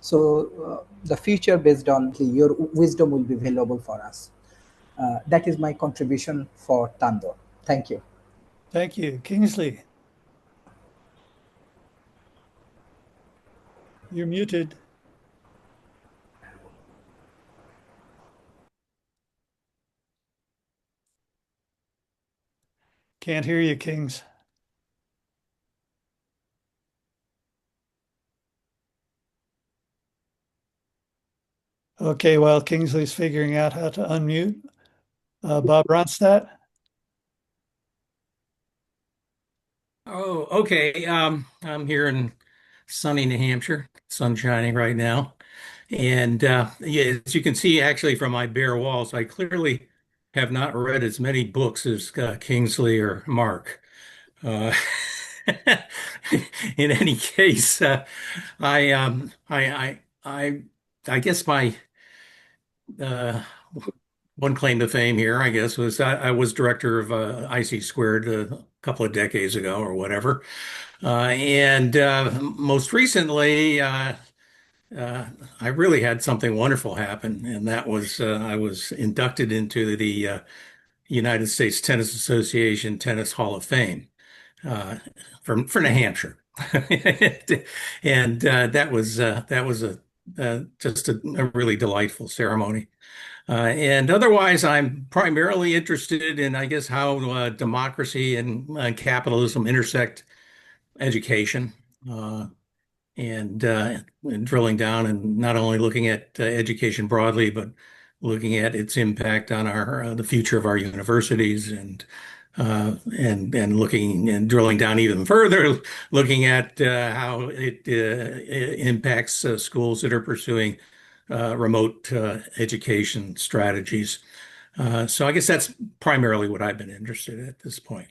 So the future based on your wisdom will be valuable for us. That is my contribution for Tando. Thank you. Thank you. Kingsley, you're muted. Can't hear you, Kings. Okay, while Kingsley's figuring out how to unmute, Bob Ronstadt. Oh, okay. I'm here in sunny New Hampshire. Sun shining right now. And yeah, as you can see, actually, from my bare walls, I clearly have not read as many books as Kingsley or Mark. Uh, in any case, I, I guess my uh, one claim to fame here, I guess, was I was director of IC Squared a couple of decades ago or whatever. And most recently, uh, I really had something wonderful happen, and that was I was inducted into the United States Tennis Association Tennis Hall of Fame for New Hampshire, and that was a just a really delightful ceremony. And otherwise, I'm primarily interested in, I guess, how democracy and capitalism intersect education. And drilling down and not only looking at education broadly, but looking at its impact on our the future of our universities and looking and drilling down even further, looking at how it impacts schools that are pursuing remote education strategies. So I guess that's primarily what I've been interested in at this point.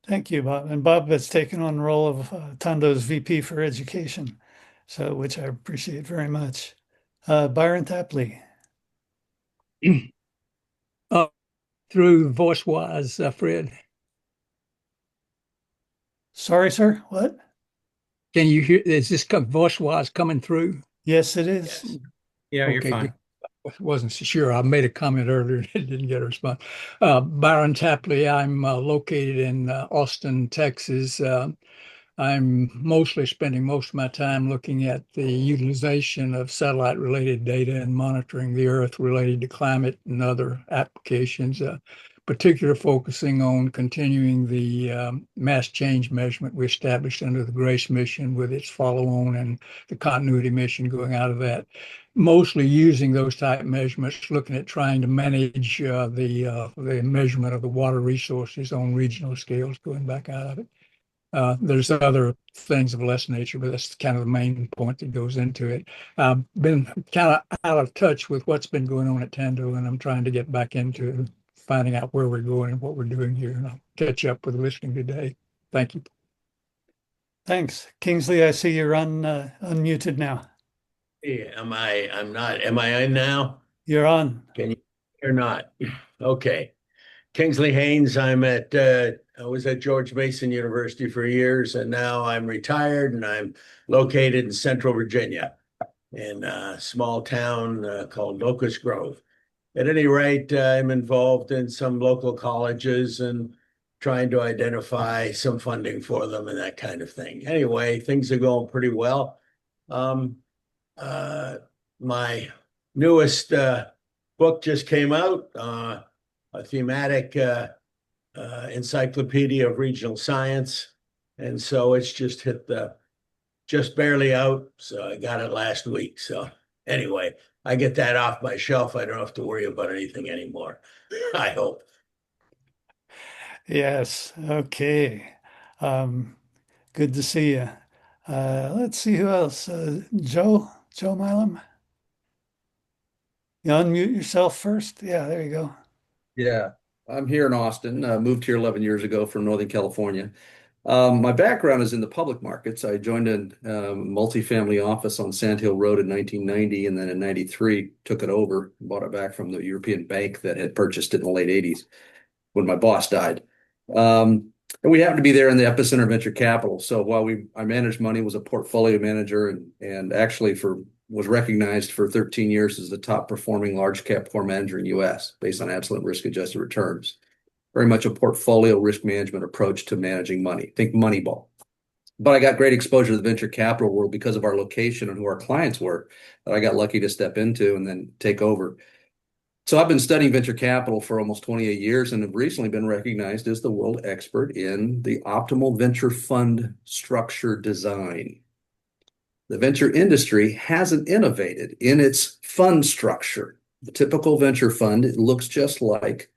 Thank you, Bob. And Bob has taken on the role of Tando's VP for Education, so which I appreciate very much. Byron Tapley. Through VoiceWise, Fred. Sorry, sir. What? Can you hear? Is this VoiceWise coming through? Yes, it is. Yes. Yeah, you're Okay, fine. wasn't so sure. I made a comment earlier and didn't get a response. Byron Tapley. I'm located in Austin, Texas. I'm mostly spending most of my time looking at the utilization of satellite-related data and monitoring the Earth related to climate and other applications, particularly focusing on continuing the mass change measurement we established under the GRACE mission with its follow-on and the continuity mission going out of that. Mostly using those type measurements, looking at trying to manage the measurement of the water resources on regional scales going back out of it. There's other things of less nature, but that's kind of the main point that goes into it. I've been kind of out of touch with what's been going on at Tando, and I'm trying to get back into finding out where we're going and what we're doing here. And I'll catch up with listening today. Thank you. Thanks. Kingsley, I see you're unmuted now. Yeah, I'm not. Am I in now? You're on. Can you or not? Okay. Kingsley Haynes. I was at George Mason University for years, and now I'm retired, and I'm located in Central Virginia in a small town called Locust Grove. At any rate, I'm involved in some local colleges and trying to identify some funding for them and that kind of thing. Anyway, things are going pretty well. Um, my newest book just came out, a thematic encyclopedia of regional science. And so it's just just barely out. So I got it last week. So anyway, I get that off my shelf. I don't have to worry about anything anymore. I hope. Yes. Okay. Good to see you. Let's see who else. Joe Milam. You unmute yourself first. Yeah, there you go. Yeah, I'm here in Austin. Moved here 11 years ago from Northern California. My background is in the public markets. I joined a multifamily office on Sand Hill Road in 1990, and then in 93 took it over, bought it back from the European bank that had purchased it in the late 80s when my boss died. And we happened to be there in the epicenter of venture capital. So while I managed money, was a portfolio manager, and actually for was recognized for 13 years as the top performing large cap core manager in the US based on absolute risk adjusted returns. Very much a portfolio risk management approach to managing money. Think Moneyball. But I got great exposure to the venture capital world because of our location and who our clients were that I got lucky to step into and then take over. So I've been studying venture capital for almost 28 years and have recently been recognized as the world expert in the optimal venture fund structure design. The venture industry hasn't innovated in its fund structure. The typical venture fund, it looks just like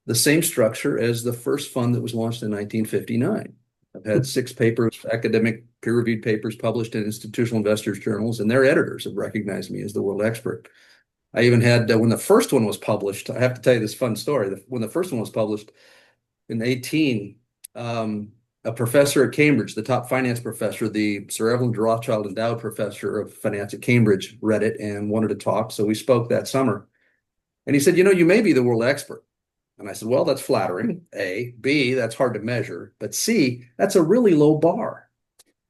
the same structure as the first fund that was launched in 1959. I've had 6 papers, academic peer-reviewed papers published in institutional investors' journals, and their editors have recognized me as the world expert. I even had, when the first one was published, I have to tell you this fun story. When the first one was published in 18, a professor at Cambridge, the top finance professor, the Sir Evelyn Rothschild Endowed Professor of Finance at Cambridge, read it and wanted to talk. So we spoke that summer. And he said, you may be the world expert. And I said, well, that's flattering, A. B, that's hard to measure. But C, that's a really low bar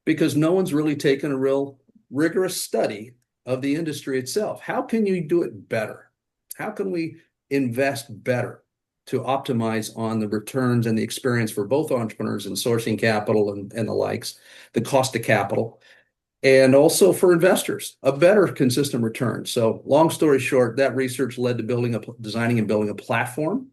because no one's really taken a real rigorous study of the industry itself. How can you do it better? How can we invest better to optimize on the returns and the experience for both entrepreneurs in sourcing capital and the likes, the cost of capital, and also for investors, a better consistent return. So long story short, that research led to designing and building a platform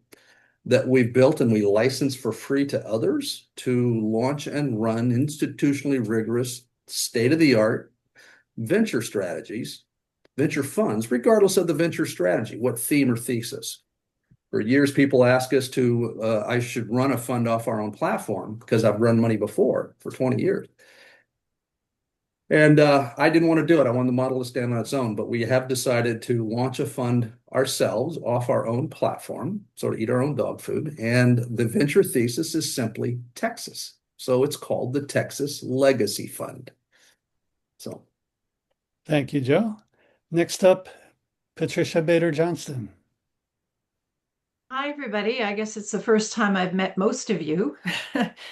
that we've built and we license for free to others to launch and run institutionally rigorous, state-of-the-art venture strategies, venture funds, regardless of the venture strategy, what theme or thesis. For years, people ask us I should run a fund off our own platform because I've run money before for 20 years. And I didn't want to do it. I wanted the model to stand on its own, but we have decided to launch a fund ourselves off our own platform, sort of eat our own dog food. And the venture thesis is simply Texas. So it's called the Texas Legacy Fund. So. Thank you, Joe. Next up, Patricia Bader Johnston. Hi, everybody. I guess it's the first time I've met most of you.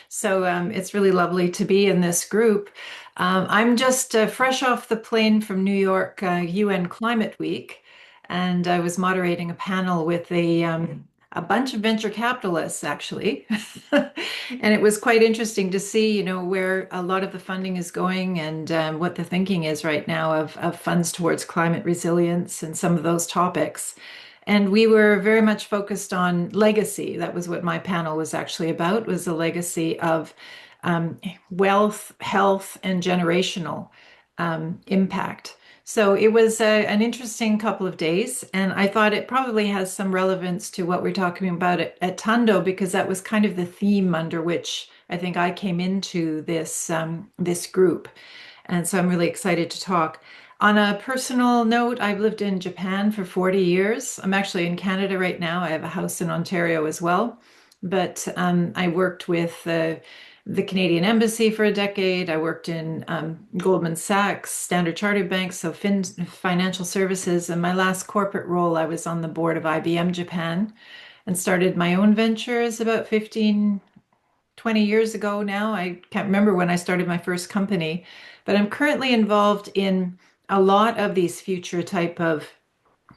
So it's really lovely to be in this group. I'm just fresh off the plane from New York UN Climate Week, and I was moderating a panel with a bunch of venture capitalists, actually. And it was quite interesting to see, where a lot of the funding is going and what the thinking is right now of funds towards climate resilience and some of those topics. And we were very much focused on legacy. That was what my panel was actually about, was the legacy of wealth, health, and generational impact. So it was an interesting couple of days, and I thought it probably has some relevance to what we're talking about at TANDO, because that was kind of the theme under which I think I came into this group. And so I'm really excited to talk. On a personal note, I've lived in Japan for 40 years. I'm actually in Canada right now. I have a house in Ontario as well. But I worked with the Canadian Embassy for a decade. I worked in Goldman Sachs, Standard Chartered Bank, so financial services. And my last corporate role, I was on the board of IBM Japan and started my own ventures about 15, 20 years ago now. I can't remember when I started my first company, but I'm currently involved in a lot of these future type of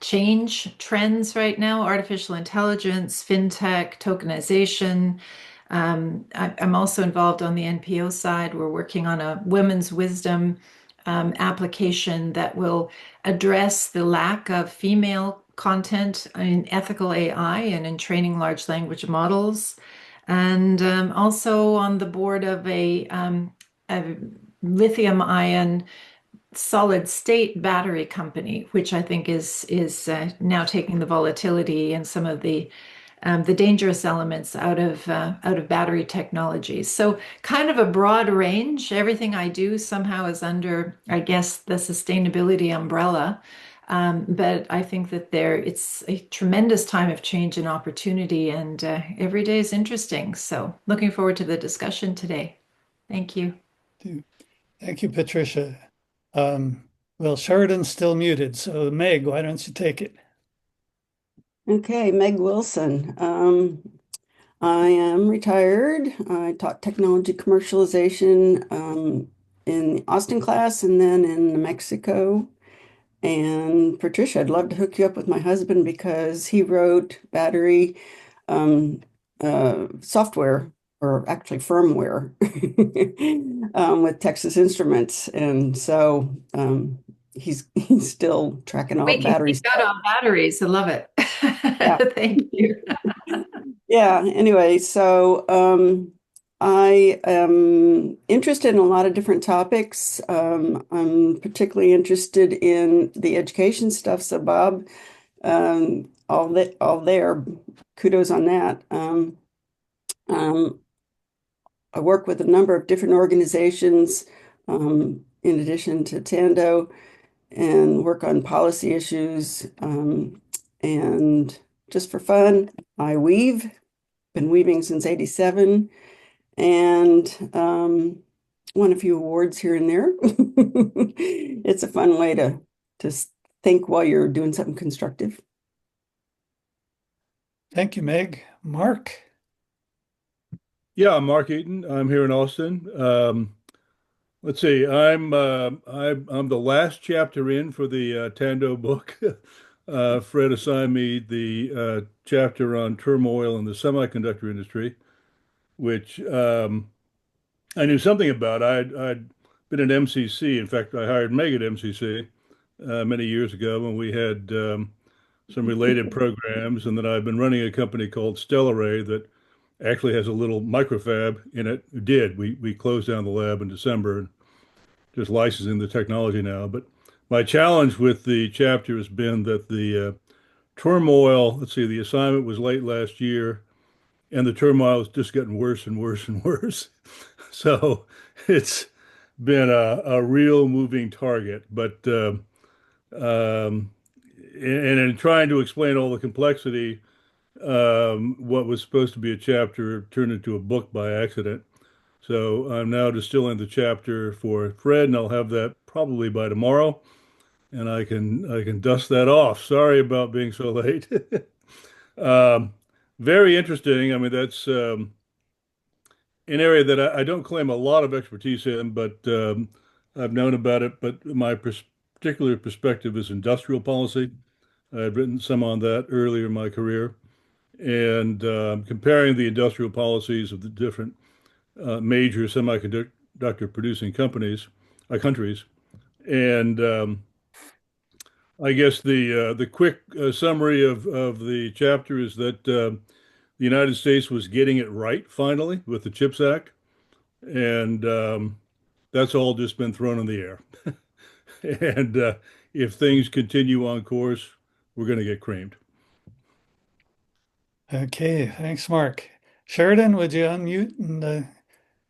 change trends right now: artificial intelligence, fintech, tokenization. I'm also involved on the NPO side. We're working on a women's wisdom application that will address the lack of female content in ethical AI and in training large language models. And also on the board of a lithium ion solid state battery company, which I think is now taking the volatility and some of the dangerous elements out of battery technologies. So kind of a broad range. Everything I do somehow is under, I guess, the sustainability umbrella. But I think that it's a tremendous time of change and opportunity, and every day is interesting. So looking forward to the discussion today. Thank you. Thank you, Patricia. Well, Sheridan's still muted, so Meg, why don't you take it? Okay, Meg Wilson. I am retired. I taught technology commercialization in the Austin class and then in New Mexico. And Patricia, I'd love to hook you up with my husband because he wrote battery software, or actually firmware, with Texas Instruments. And so he's still tracking all the Making batteries. good on batteries. I love it. Yeah. Thank you. Yeah, anyway, so I am interested in a lot of different topics. I'm particularly interested in the education stuff. So Bob, all there, kudos on that. Um, I work with a number of different organizations, in addition to TANDO, and work on policy issues. And just for fun, I weave, been weaving since '87, and won a few awards here and there. It's a fun way to think while you're doing something constructive. Thank you, Meg. Mark? Yeah, I'm Mark Eaton. I'm here in Austin. Let's see. I'm the last chapter in for the Tando book. Fred assigned me the chapter on turmoil in the semiconductor industry, which I knew something about. I'd been at MCC. In fact, I hired Meg at MCC many years ago when we had some related programs, and then I've been running a company called Stellar that actually has a little microfab in it. It did. We closed down the lab in December and just licensing the technology now. But my challenge with the chapter has been that the turmoil, let's see, the assignment was late last year, and the turmoil is just getting worse and worse and worse. So it's been a real moving target. But and in trying to explain all the complexity, what was supposed to be a chapter turned into a book by accident. So I'm now distilling the chapter for Fred, and I'll have that probably by tomorrow, and I can dust that off. Sorry about being so late. Um, Very interesting. I mean, that's an area that I don't claim a lot of expertise in, but I've known about it. But my particular perspective is industrial policy. I've written some on that earlier in my career, and comparing the industrial policies of the different major semiconductor producing countries. And I guess the quick summary of the chapter is that the United States was getting it right finally with the CHIPS Act, and that's all just been thrown in the air. And if things continue on course, we're going to get creamed. Okay, thanks, Mark. Sheridan, would you unmute and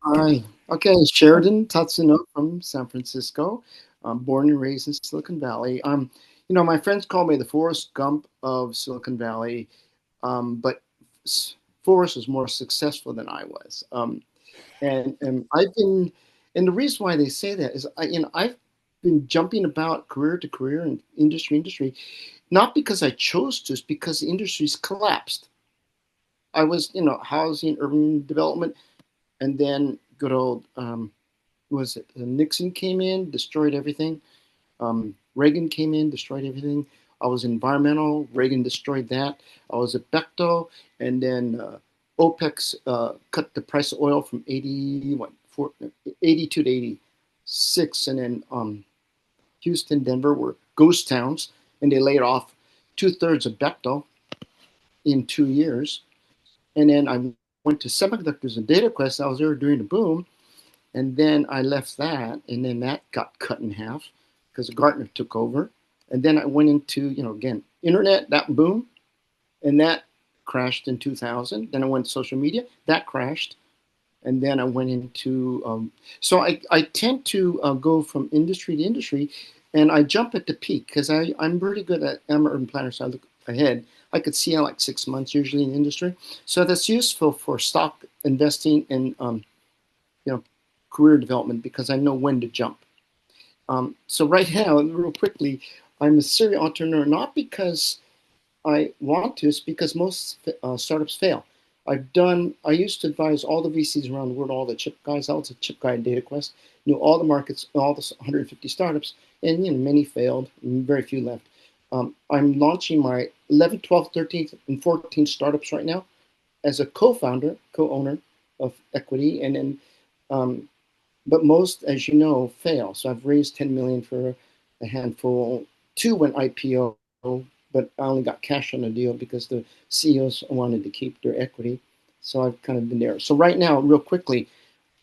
Hi. Okay, Sheridan Tatsuno from San Francisco. I'm born and raised in Silicon Valley. My friends call me the Forrest Gump of Silicon Valley, but Forrest was more successful than I was. And I've been, and the reason why they say that is, I've been jumping about career to career and industry to industry, not because I chose to, it's because the industry's collapsed. I was, housing, urban development, and then good old was it Nixon came in, destroyed everything. Reagan came in, destroyed everything. I was environmental. Reagan destroyed that. I was at Bechtel, and then OPEC cut the price of oil from 82 to 86, and then Houston, Denver were ghost towns, and they laid off 2/3 of Bechtel in 2 years. And then I went to semiconductors and data quest. I was there during the boom. And then I left that, and then that got cut in half because Gartner took over. And then I went into, again, internet, that boom, and that crashed in 2000. Then I went to social media, that crashed. And then I went into, so I tend to go from industry to industry, and I jump at the peak because I'm pretty good I'm an urban planner, so I look ahead. I could see like 6 months usually in the industry. So that's useful for stock investing and, career development because I know when to jump. So right now, real quickly, I'm a serial entrepreneur, not because I want to, it's because most startups fail. I used to advise all the VCs around the world, all the chip guys. I was a chip guy at DataQuest, knew all the markets, all the 150 startups. and many failed, and very few left. I'm launching my 11th, 12th, 13th, and 14th startups right now as a co-founder, co-owner of equity, and then um, but most, as you know, fail. So I've raised 10 million for a handful. Two went IPO, but I only got cash on the deal because the CEOs wanted to keep their equity. So I've kind of been there. So right now, real quickly,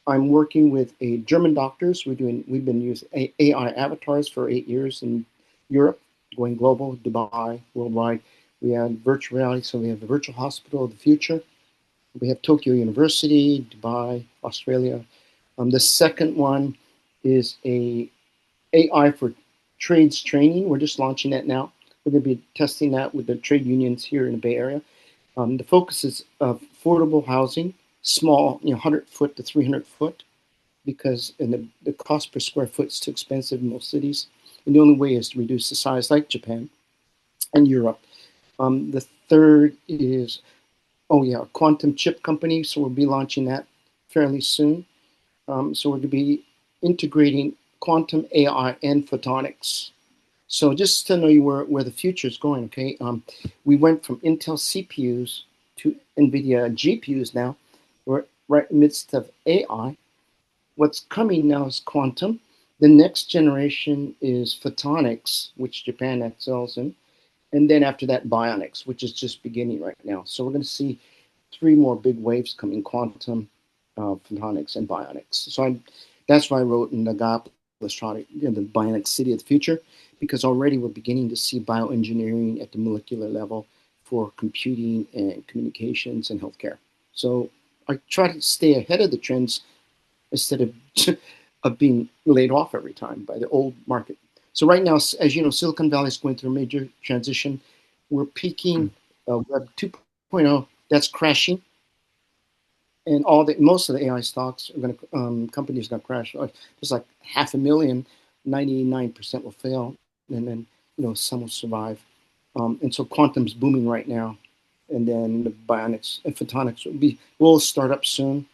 I'm working with a German doctors. We've been using AI avatars for 8 years in Europe, going global, Dubai, worldwide. We have virtual reality, so we have the virtual hospital of the future. We have Tokyo University, Dubai, Australia. The second one is a AI for trades training. We're just launching that now. We're going to be testing that with the trade unions here in the Bay Area. The focus is affordable housing, small, 100 foot to 300 foot, because the cost per square foot is too expensive in most cities. And the only way is to reduce the size, like Japan and Europe. The third is, oh yeah, a quantum chip company. So we'll be launching that fairly soon. So we're going to be integrating quantum AI and photonics. So just to know you where the future is going, okay? We went from Intel CPUs to NVIDIA GPUs now. We're right in the midst of AI. What's coming now is quantum. The next generation is photonics, which Japan excels in. And then after that, bionics, which is just beginning right now. So we're going to see three more big waves coming: quantum, photonics, and bionics. That's why I wrote in the GOP, the bionic city of the future, because already we're beginning to see bioengineering at the molecular level for computing and communications and healthcare. So I try to stay ahead of the trends instead of of being laid off every time by the old market. So right now, as you know, Silicon Valley is going through a major transition. We're peaking Web 2.0. That's crashing, and most of the AI stocks are going to companies are going to crash. There's like 500,000, 99% will fail, and then some will survive. And so quantum's booming right now, and then the bionics and photonics will start up soon.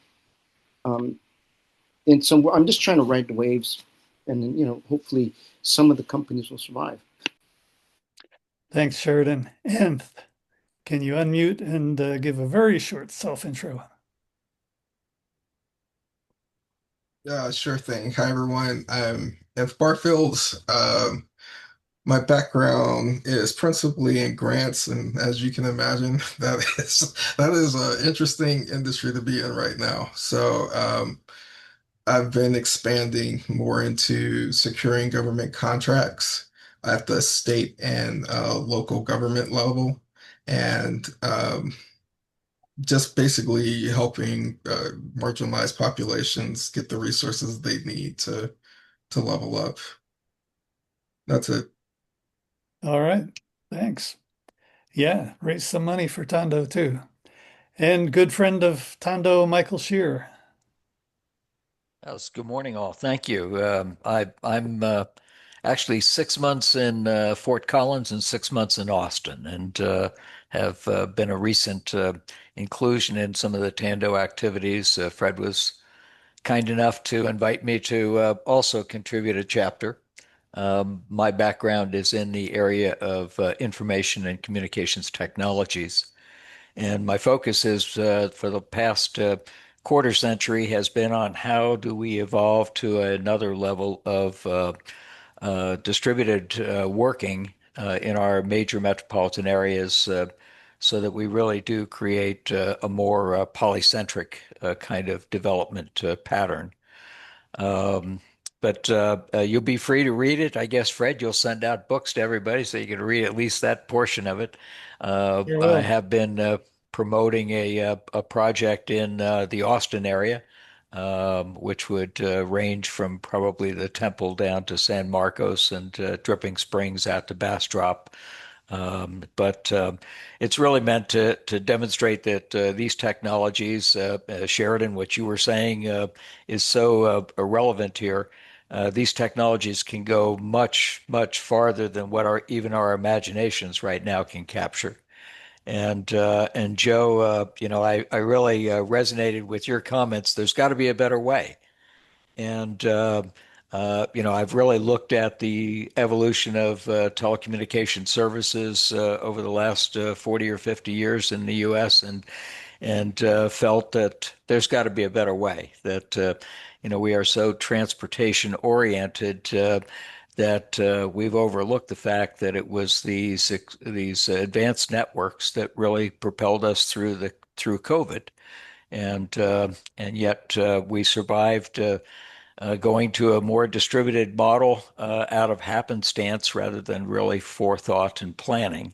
And so I'm just trying to ride the waves, and then hopefully some of the companies will survive. Thanks, Sheridan. And can you unmute and give a very short self-intro? Yeah, sure thing. Hi, everyone. I'm F. Barfields. My background is principally in grants, and as you can imagine, that is an interesting industry to be in right now. So I've been expanding more into securing government contracts at the state and local government level, and just basically helping marginalized populations get the resources they need to level up. That's it. All right. Thanks. Yeah, raise some money for Tando too. And good friend of Tando, Michael Shear. Yes, good morning, all. Thank you. I'm actually 6 months in Fort Collins and 6 months in Austin, and have been a recent inclusion in some of the Tando activities. Fred was kind enough to invite me to also contribute a chapter. My background is in the area of information and communications technologies. And my focus is for the past quarter century has been on how do we evolve to another level of distributed working in our major metropolitan areas, so that we really do create a more polycentric kind of development pattern. Um, but you'll be free to read it. I guess, Fred, you'll send out books to everybody so you can read at least that portion of it. Sure I will. have been promoting a project in the Austin area, which would range from probably the Temple down to San Marcos and Dripping Springs out to Bastrop. But it's really meant to demonstrate that these technologies, Sheridan, what you were saying is so relevant here. These technologies can go much, much farther than what even our imaginations right now can capture. And Joe, I really resonated with your comments. There's got to be a better way. And I've really looked at the evolution of telecommunication services over the last 40 or 50 years in the U.S. and felt that there's got to be a better way. That we are so transportation oriented that we've overlooked the fact that it was these advanced networks that really propelled us through COVID, and yet we survived. Going to a more distributed model out of happenstance rather than really forethought and planning.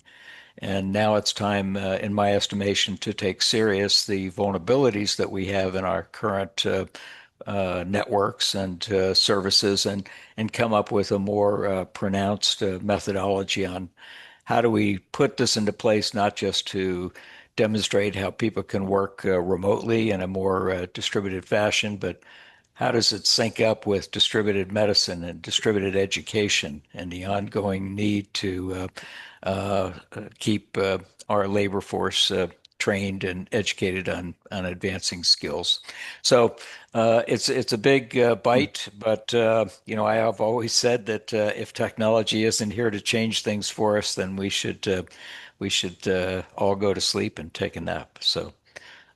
And now it's time, in my estimation, to take serious the vulnerabilities that we have in our current networks and services and come up with a more pronounced methodology on how do we put this into place, not just to demonstrate how people can work remotely in a more distributed fashion, but how does it sync up with distributed medicine and distributed education and the ongoing need to keep our labor force trained and educated on advancing skills? So it's a big bite, but I have always said that if technology isn't here to change things for us, then we should all go to sleep and take a nap. So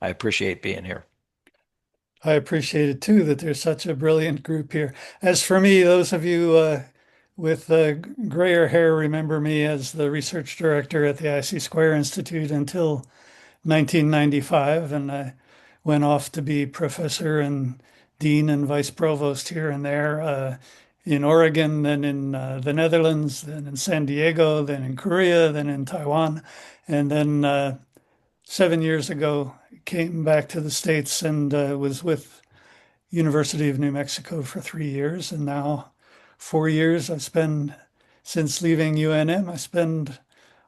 I appreciate being here. I appreciate it too that there's such a brilliant group here. As for me, those of you with grayer hair remember me as the research director at the IC Square Institute until 1995, and I went off to be professor and dean and vice provost here and there in Oregon, then in the Netherlands, then in San Diego, then in Korea, then in Taiwan, and then 7 years ago came back to the States and was with University of New Mexico for 3 years, and now 4 years I spend since leaving UNM. I spend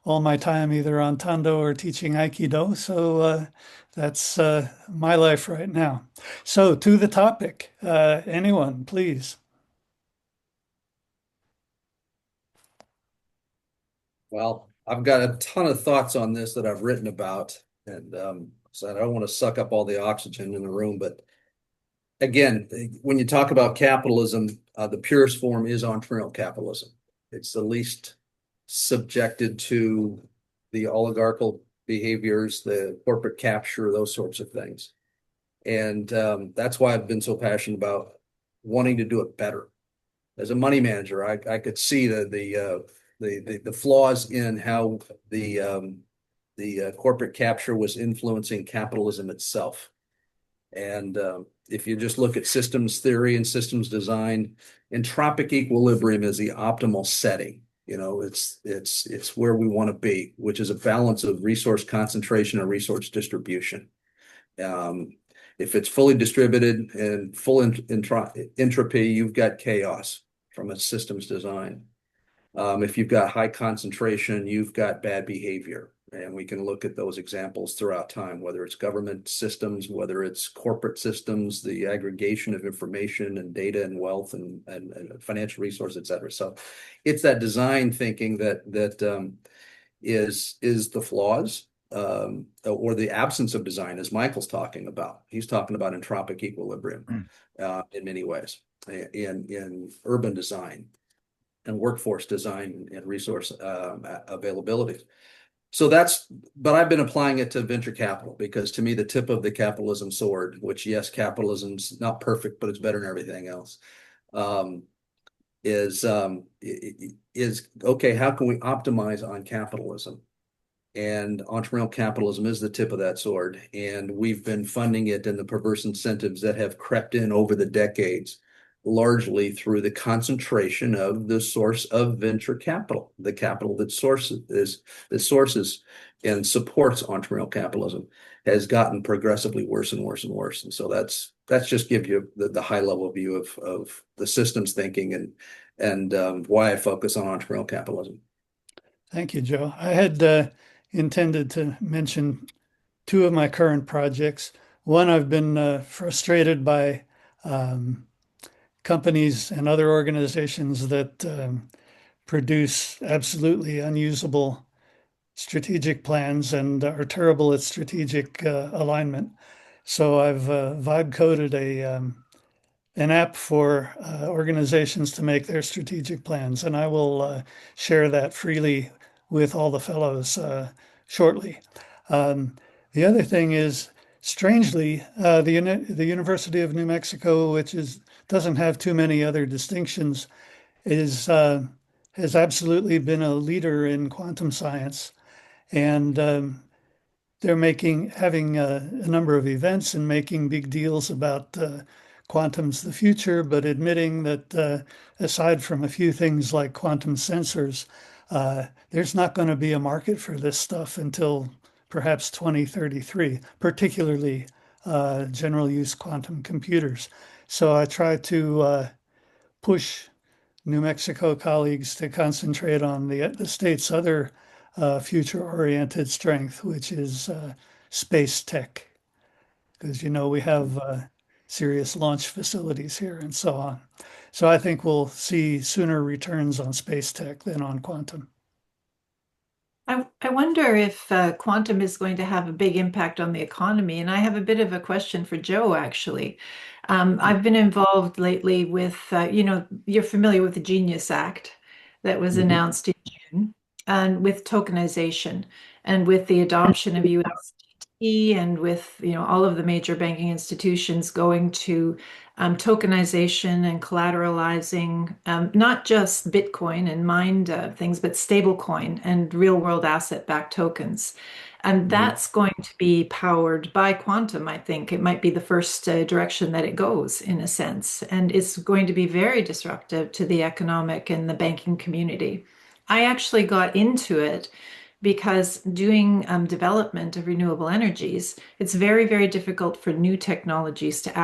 all my time either on Tando or teaching Aikido. So that's my life right now. So to the topic, anyone, please. Well, I've got a ton of thoughts on this that I've written about, and so I don't want to suck up all the oxygen in the room. But again, when you talk about capitalism, the purest form is entrepreneurial capitalism. It's the least subjected to the oligarchical behaviors, the corporate capture, those sorts of things. And that's why I've been so passionate about wanting to do it better. As a money manager, I could see the flaws in how the corporate capture was influencing capitalism itself. And if you just look at systems theory and systems design, entropic equilibrium is the optimal setting. It's where we want to be, which is a balance of resource concentration and resource distribution. If it's fully distributed and full entropy, you've got chaos from a systems design. If you've got high concentration, you've got bad behavior. And we can look at those examples throughout time, whether it's government systems, whether it's corporate systems, the aggregation of information and data and wealth and financial resources, et cetera. So it's that design thinking that is the flaws or the absence of design, as Michael's talking about. He's talking about entropic equilibrium in many ways in urban design and workforce design and resource availability. So but I've been applying it to venture capital because to me, the tip of the capitalism sword, which yes, capitalism's not perfect, but it's better than everything else, is okay, how can we optimize on capitalism? And entrepreneurial capitalism is the tip of that sword. And we've been funding it in the perverse incentives that have crept in over the decades, largely through the concentration of the source of venture capital, the capital that sources and supports entrepreneurial capitalism has gotten progressively worse and worse and worse. And so that's just give you the high level view of the systems thinking and why I focus on entrepreneurial capitalism. Thank you, Joe. I had intended to mention two of my current projects. One, I've been frustrated by companies and other organizations that produce absolutely unusable strategic plans and are terrible at strategic alignment. So I've vibe coded a an app for organizations to make their strategic plans, and I will share that freely with all the fellows shortly. The other thing is, strangely, the University of New Mexico, which doesn't have too many other distinctions, has absolutely been a leader in quantum science, and they're having a number of events and making big deals about quantum's the future, but admitting that aside from a few things like quantum sensors, there's not going to be a market for this stuff until perhaps 2033, particularly general use quantum computers. So I try to push New Mexico colleagues to concentrate on the state's other future-oriented strength, which is space tech, because we have serious launch facilities here and so on. So I think we'll see sooner returns on space tech than on quantum. I wonder if quantum is going to have a big impact on the economy. And I have a bit of a question for Joe, actually. I've been involved lately with, you're familiar with the Genius Act that was announced in June, and with tokenization and with the adoption of USDT and with, all of the major banking institutions going to tokenization and collateralizing not just Bitcoin and mined things, but stablecoin and real world asset backed tokens. And that's going to be powered by quantum, I think. It might be the first direction that it goes, in a sense. And it's going to be very disruptive to the economic and the banking community. I actually got into it because doing development of renewable energies, it's very, very difficult for new technologies to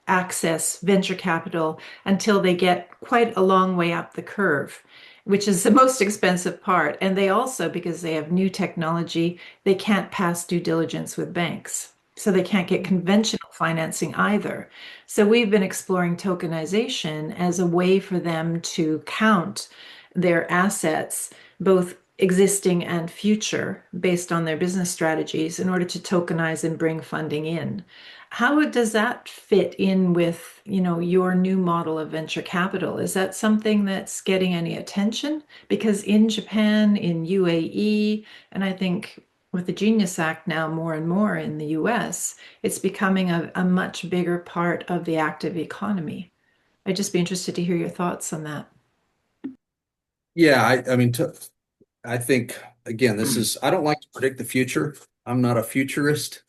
access venture capital until they get quite a long way up the curve, which is the most expensive part. And they also, because they have new technology, they can't pass due diligence with banks. So they can't get conventional financing either. So we've been exploring tokenization as a way for them to count their assets, both existing and future, based on their business strategies in order to tokenize and bring funding in. How does that fit in with, your new model of venture capital? Is that something that's getting any attention? Because in Japan, in UAE, and I think with the Genius Act now more and more in the US, it's becoming a much bigger part of the active economy. I'd just be interested to hear your thoughts on that. Yeah, I mean, I think, again, I don't like to predict the future. I'm not a futurist.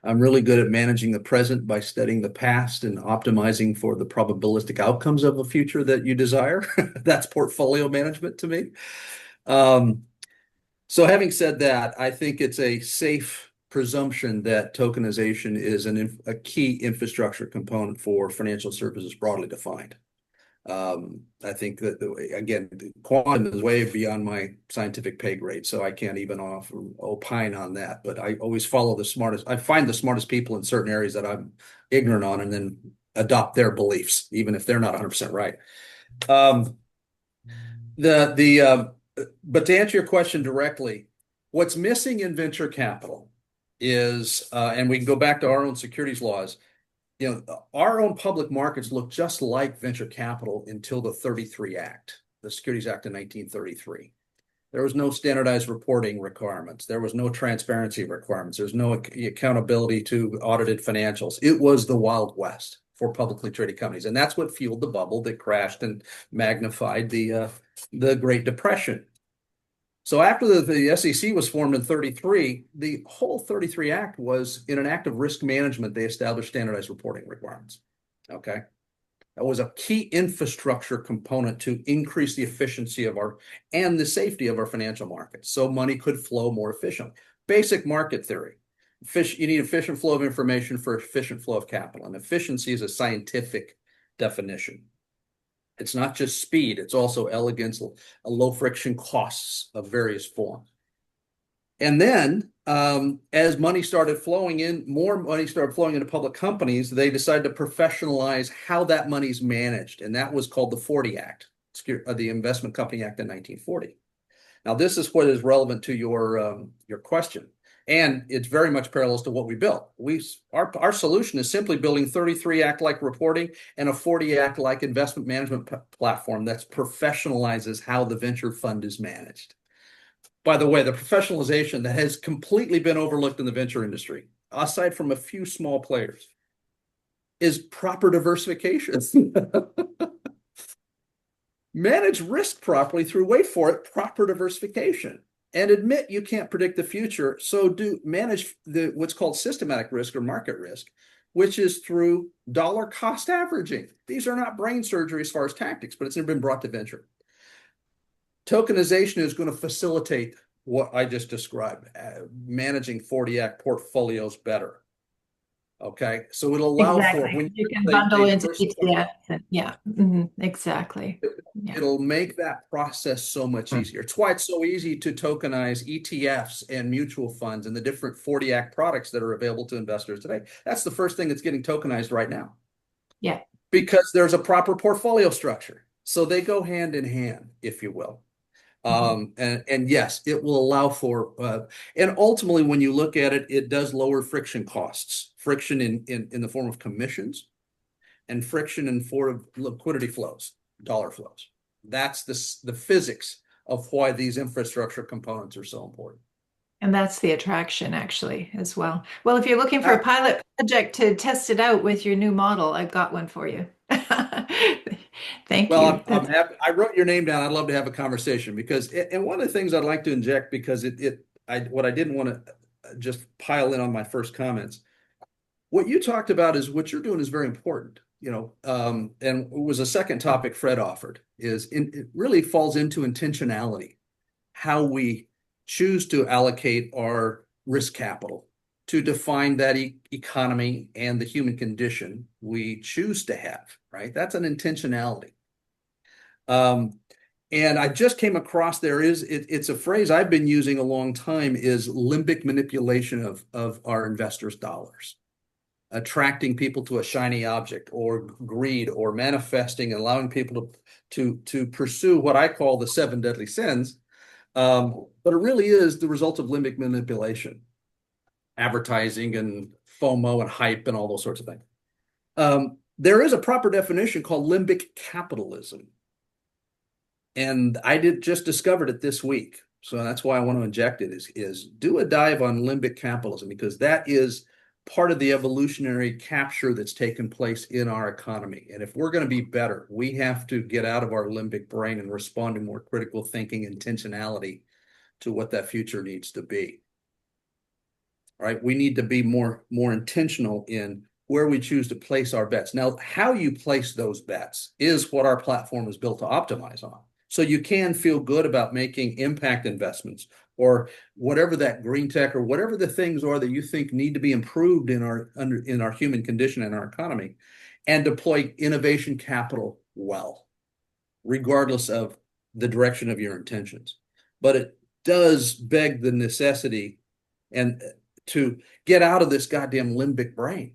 I'm really good at managing the present by studying the past and optimizing for the probabilistic outcomes of a future that you desire. That's portfolio management to me. So having said that, I think it's a safe presumption that tokenization is a key infrastructure component for financial services broadly defined. I think that, again, quantum is way beyond my scientific pay grade, so I can't even opine on that. But I always follow I find the smartest people in certain areas that I'm ignorant on, and then adopt their beliefs, even if they're not 100% right. But to answer your question directly, what's missing in venture capital is, and we can go back to our own securities laws. Our own public markets look just like venture capital until the 33 Act, the Securities Act of 1933. There was no standardized reporting requirements. There was no transparency requirements. There's no accountability to audited financials. It was the Wild West for publicly traded companies. And that's what fueled the bubble that crashed and magnified the Great Depression. So after the SEC was formed in 33, the whole 33 Act was in an act of risk management. They established standardized reporting requirements. Okay. That was a key infrastructure component to increase the efficiency and the safety of our financial markets, so money could flow more efficiently. Basic market theory. You need efficient flow of information for efficient flow of capital. And efficiency is a scientific definition. It's not just speed, it's also elegance, low friction costs of various forms. And then as money started flowing in, more money started flowing into public companies, they decided to professionalize how that money's managed. And that was called the 40 Act, the Investment Company Act in 1940. Now, this is what is relevant to your question. And it's very much parallels to what we built. Our solution is simply building 33 Act-like reporting and a 40 Act-like investment management platform that professionalizes how the venture fund is managed. By the way, the professionalization that has completely been overlooked in the venture industry, aside from a few small players, is proper diversification. Manage risk properly through, wait for it, proper diversification. And admit you can't predict the future, so manage what's called systematic risk or market risk, which is through dollar cost averaging. These are not brain surgery as far as tactics, but it's never been brought to venture. Tokenization is going to facilitate what I just described, managing 40 Act portfolios better. Okay, so it'll allow for when you can bundle into ETFs. Yeah, exactly. It'll make that process so much easier. It's why it's so easy to tokenize ETFs and mutual funds and the different 40 Act products that are available to investors today. That's the first thing that's getting tokenized right now. Yeah. Because there's a proper portfolio structure. So they go hand in hand, if you will. And yes, it will allow for, and ultimately, when you look at it, it does lower friction costs, friction in the form of commissions and friction in form of liquidity flows, dollar flows. That's the physics of why these infrastructure components are so important. And that's the attraction, actually, as well. Well, if you're looking for a pilot project to test it out with your new model, I've got one for you. Thank you. Well, I'm happy. I wrote your name down. I'd love to have a conversation because, and one of the things I'd like to inject, because what I didn't want to just pile in on my first comments. What you talked about is what you're doing is very important, and it was a second topic Fred offered it really falls into intentionality, how we choose to allocate our risk capital to define that economy and the human condition we choose to have, right? That's an intentionality. And I just came across it's a phrase I've been using a long time, is limbic manipulation of our investors' dollars, attracting people to a shiny object or greed or manifesting and allowing people to pursue what I call the 7 deadly sins. But it really is the result of limbic manipulation, advertising and FOMO and hype and all those sorts of things. There is a proper definition called limbic capitalism. And I just discovered it this week. So that's why I want to inject it is do a dive on limbic capitalism, because that is part of the evolutionary capture that's taken place in our economy. And if we're going to be better, we have to get out of our limbic brain and respond to more critical thinking, intentionality to what that future needs to be. All right, we need to be more intentional in where we choose to place our bets. Now, how you place those bets is what our platform is built to optimize on. So you can feel good about making impact investments or whatever that green tech or whatever the things are that you think need to be improved in our human condition and our economy, and deploy innovation capital well, regardless of the direction of your intentions. But it does beg the necessity and to get out of this goddamn limbic brain,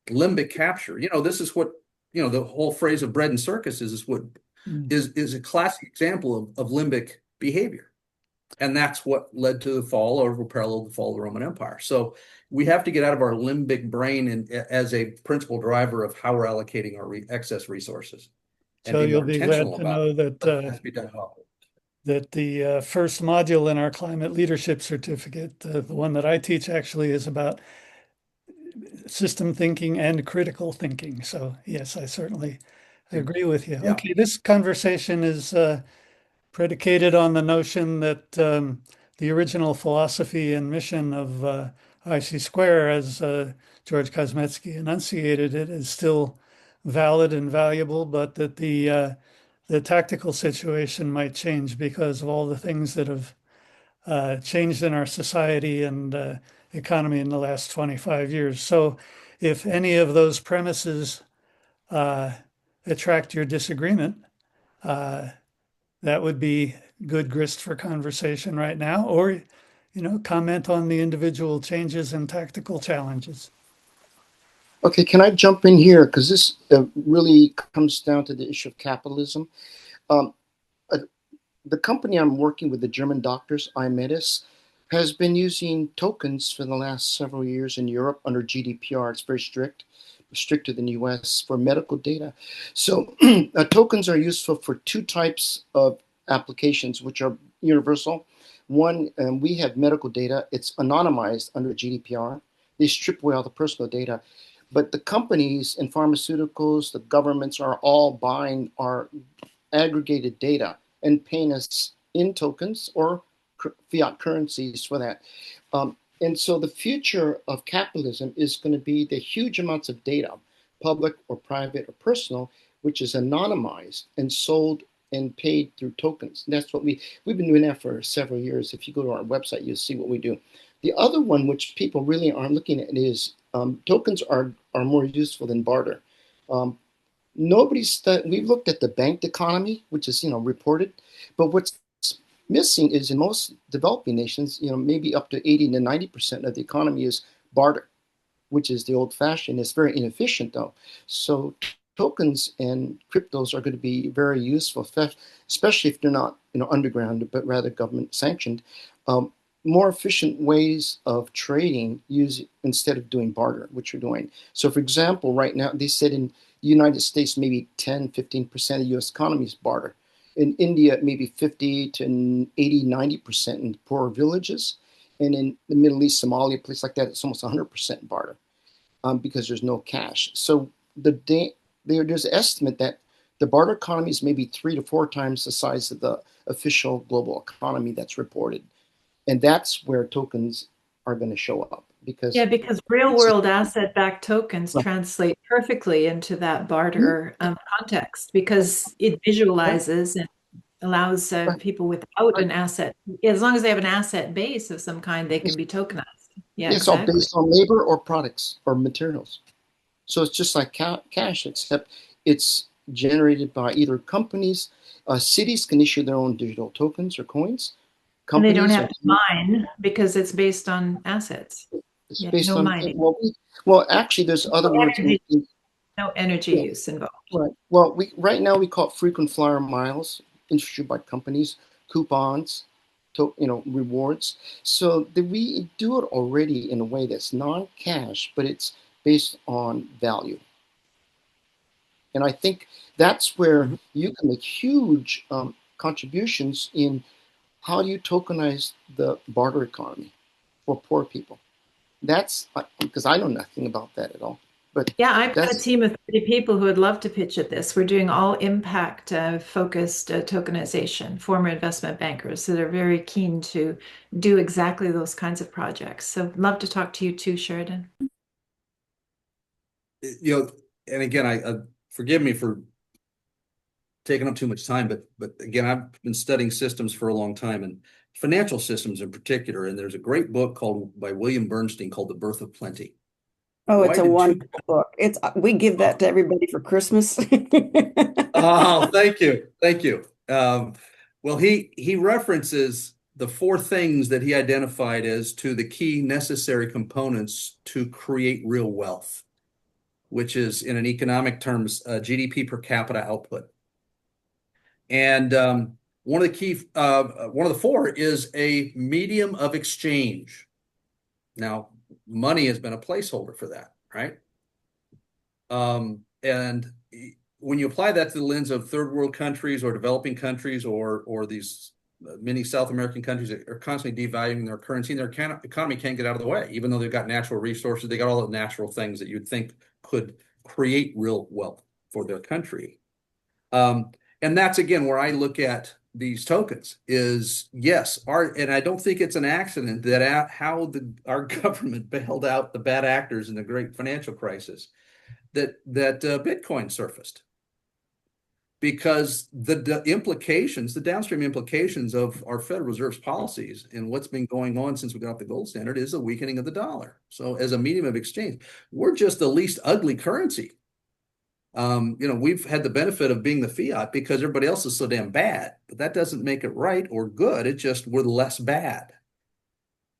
limbic capture. This is what, the whole phrase of bread and circuses is what is a classic example of limbic behavior. And that's what led to the fall, or parallel to the fall of the Roman Empire. So we have to get out of our limbic brain as a principal driver of how we're allocating our excess resources. So you'll be glad to know that that the first module in our climate leadership certificate, the one that I teach, actually is about system thinking and critical thinking. So yes, I certainly agree with you. Yeah. Okay, this conversation is predicated on the notion that the original philosophy and mission of IC Square, as George Kosmetsky enunciated it, is still valid and valuable, but that the tactical situation might change because of all the things that have changed in our society and economy in the last 25 years. So if any of those premises attract your disagreement, that would be good grist for conversation right now, or, comment on the individual changes and tactical challenges. Okay, can I jump in here? Because this really comes down to the issue of capitalism. The company I'm working with, the German doctors, Imetis, has been using tokens for the last several years in Europe under GDPR. It's very strict, stricter than the US for medical data. So tokens are useful for two types of applications, which are universal. One, we have medical data. It's anonymized under GDPR. They strip away all the personal data. But the companies and pharmaceuticals, the governments are all buying our aggregated data and paying us in tokens or fiat currencies for that. And so the future of capitalism is going to be the huge amounts of data, public or private or personal, which is anonymized and sold and paid through tokens. And that's what we've been doing that for several years. If you go to our website, you'll see what we do. The other one, which people really aren't looking at, is tokens are more useful than barter. We've looked at the banked economy, which is reported, but what's missing is in most developing nations, maybe up to 80 to 90% of the economy is barter, which is the old-fashioned. It's very inefficient though. So tokens and cryptos are going to be very useful, especially if they're not underground, but rather government sanctioned. More efficient ways of trading instead of doing barter, which we're doing. So for example, right now, they said in the United States, maybe 10, 15% of the US economy is barter. In India, maybe 50 to 80, 90% in poorer villages. And in the Middle East, Somalia, a place like that, it's almost 100% barter because there's no cash. So there's an estimate that the barter economy is maybe 3 to 4 times the size of the official global economy that's reported. And that's where tokens are going to show up. Because real world asset-backed tokens right. translate perfectly into that barter context, because it visualizes and allows people without an asset, as long as they have an asset base of some kind, they can be tokenized. Yeah, it's all based on labor or products or materials. So it's just like cash, except it's generated by either companies. Cities can issue their own digital tokens or coins. And they don't have to mine because it's based on assets. It's based on mining. Well, actually, there's other words. No energy use involved. Right. Well, right now we call it frequent flyer miles issued by companies, coupons, rewards. So we do it already in a way that's non-cash, but it's based on value. And I think that's where you can make huge contributions in how do you tokenize the barter economy for poor people. That's because I know nothing about that at all. But yeah, I've got a team of 30 people who would love to pitch at this. We're doing all impact focused tokenization, former investment bankers that are very keen to do exactly those kinds of projects. So love to talk to you too, Sheridan. And again, I forgive me for taking up too much time, but again, I've been studying systems for a long time, and financial systems in particular. And there's a great book by William Bernstein called The Birth of Plenty. Oh, it's a wonderful book. We give that to everybody for Christmas. Oh, thank you. Well, he references the 4 things that he identified as to the key necessary components to create real wealth, which is, in an economic terms, GDP per capita output. And one of the 4 is a medium of exchange. Now, money has been a placeholder for that, right? And when you apply that to the lens of third world countries or developing countries or these many South American countries that are constantly devaluing their currency, and their economy can't get out of the way, even though they've got natural resources, they got all the natural things that you'd think could create real wealth for their country. And that's, again, where I look at these tokens is, yes, and I don't think it's an accident that how our government bailed out the bad actors in the great financial crisis, that Bitcoin surfaced, because the downstream implications of our Federal Reserve's policies and what's been going on since we got off the gold standard is a weakening of the dollar. So as a medium of exchange, we're just the least ugly currency. We've had the benefit of being the fiat because everybody else is so damn bad, but that doesn't make it right or good. It's just we're less bad.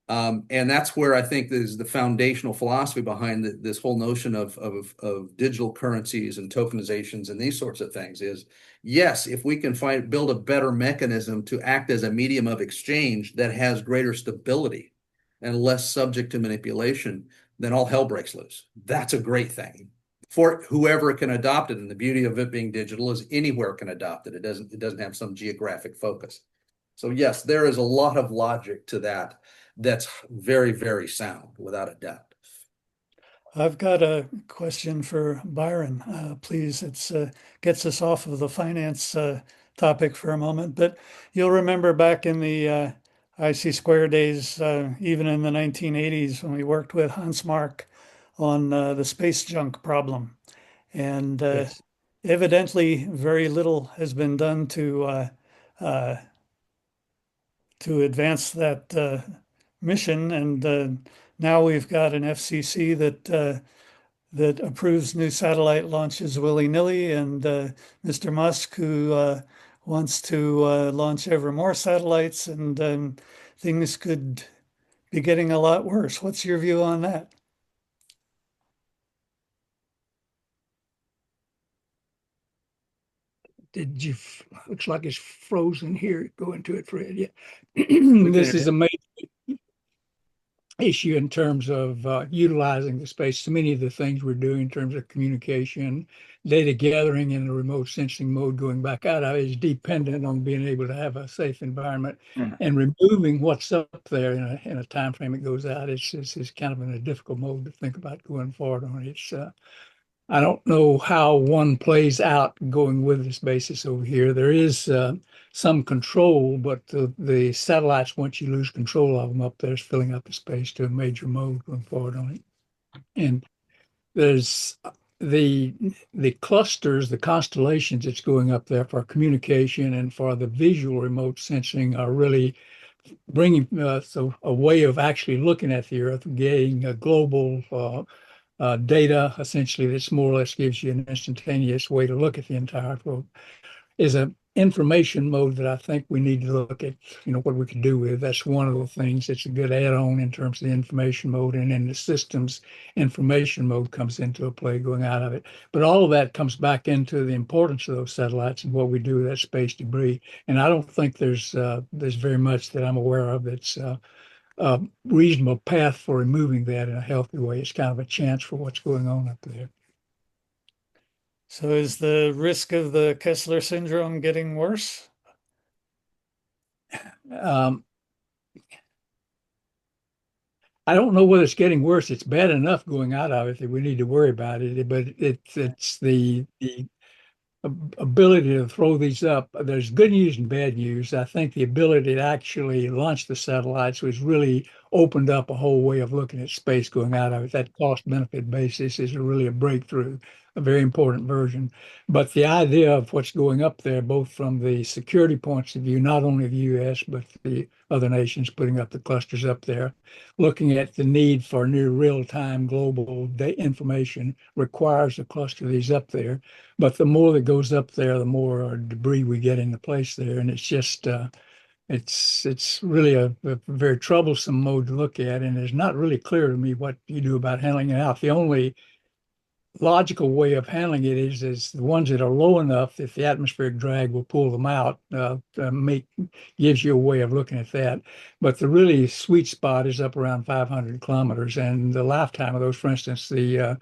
And that's where I think is the foundational philosophy behind this whole notion of digital currencies and tokenizations and these sorts of things is, yes, if we can build a better mechanism to act as a medium of exchange that has greater stability and less subject to manipulation, then all hell breaks loose. That's a great thing for whoever can adopt it. And the beauty of it being digital is anywhere can adopt it. It doesn't have some geographic focus. So yes, there is a lot of logic to that. That's very, very sound, without a doubt. I've got a question for Byron. Please, it's gets us off of the finance topic for a moment. But you'll remember back in the IC Square days, even in the 1980s, when we worked with Hans Mark on the space junk problem. And Yes. evidently, very little has been done uh, to advance that mission. And now we've got an FCC that approves new satellite launches willy-nilly, and Mr. Musk, who wants to launch ever more satellites, and things could be getting a lot worse. What's your view on that? Did you? Looks like it's frozen here. Go into it, Fred. Yeah. We This can is a major issue in terms of utilizing the space. So many of the things we're doing in terms of communication, data gathering in the remote sensing mode going back out is dependent on being able to have a safe environment, and removing what's up there in a time frame it goes out is kind of in a difficult mode to think about going forward on. It's I don't know how one plays out going with this basis over here. There is some control, but the satellites, once you lose control of them up there, is filling up the space to a major mode going forward on it. And there's the clusters, the constellations that's going up there for communication and for the visual remote sensing are really bringing a way of actually looking at the Earth, getting a global data, essentially, that's more or less gives you an instantaneous way to look at the entire world, is an information mode that I think we need to look at, what we can do with. That's one of the things that's a good add-on in terms of the information mode, and then the systems information mode comes into a play going out of it. But all of that comes back into the importance of those satellites and what we do with that space debris. And I don't think there's very much that I'm aware of that's a reasonable path for removing that in a healthy way. It's kind of a chance for what's going on up there. So is the risk of the Kessler syndrome getting worse? Um, I don't know whether it's getting worse. It's bad enough going out of it that we need to worry about it, but it's the ability to throw these up. There's good news and bad news. I think the ability to actually launch the satellites was really opened up a whole way of looking at space going out of it. That cost benefit basis is really a breakthrough, a very important version. But the idea of what's going up there, both from the security points of view, not only the US, but the other nations putting up the clusters up there, looking at the need for near real-time global information requires a cluster of these up there. But the more that goes up there, the more debris we get into place there, and it's just it's really a very troublesome mode to look at, and it's not really clear to me what you do about handling it out. The only logical way of handling it is the ones that are low enough that the atmospheric drag will pull them out. Gives you a way of looking at that. But the really sweet spot is up around 500 kilometers, and the lifetime of those, for instance, the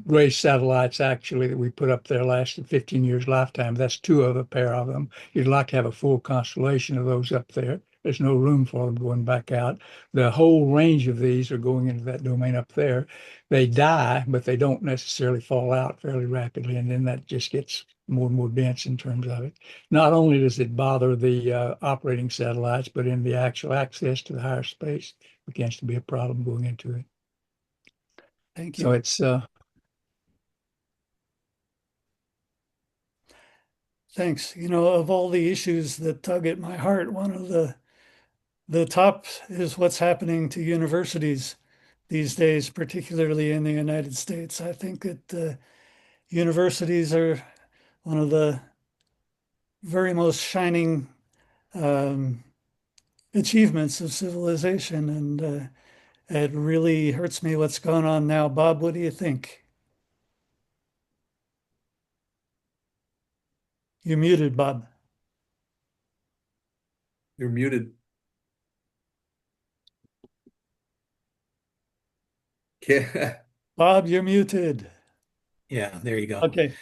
Gray satellites actually that we put up there lasted 15 years lifetime. That's two of a pair of them. You'd like to have a full constellation of those up there. There's no room for them going back out. The whole range of these are going into that domain up there. They die, but they don't necessarily fall out fairly rapidly, and then that just gets more and more dense in terms of it. Not only does it bother the operating satellites, but in the actual access to the higher space begins to be a problem going into it. Thank So you. it's Thanks. Of all the issues that tug at my heart, one of the top is what's happening to universities these days, particularly in the United States. I think that universities are one of the very most shining um, achievements of civilization, and it really hurts me what's going on now. Bob, what do you think? You're muted, Bob. You're muted. Yeah. Bob, you're muted. Yeah, there you go. Okay.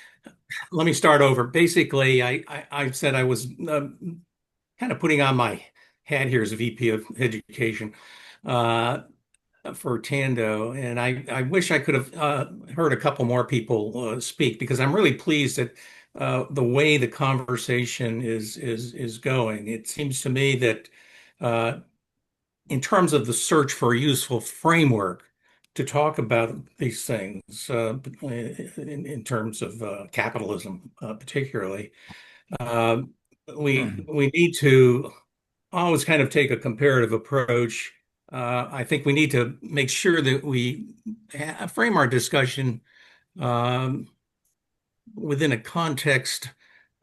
Let me start over. Basically, I said I was kind of putting on my hat here as VP of Education for Tando, and I wish I could have heard a couple more people speak because I'm really pleased that the way the conversation is going. It seems to me that uh, in terms of the search for a useful framework to talk about these things in terms of capitalism, particularly. Uh, we need to always kind of take a comparative approach. I think we need to make sure that we frame our discussion um, within a context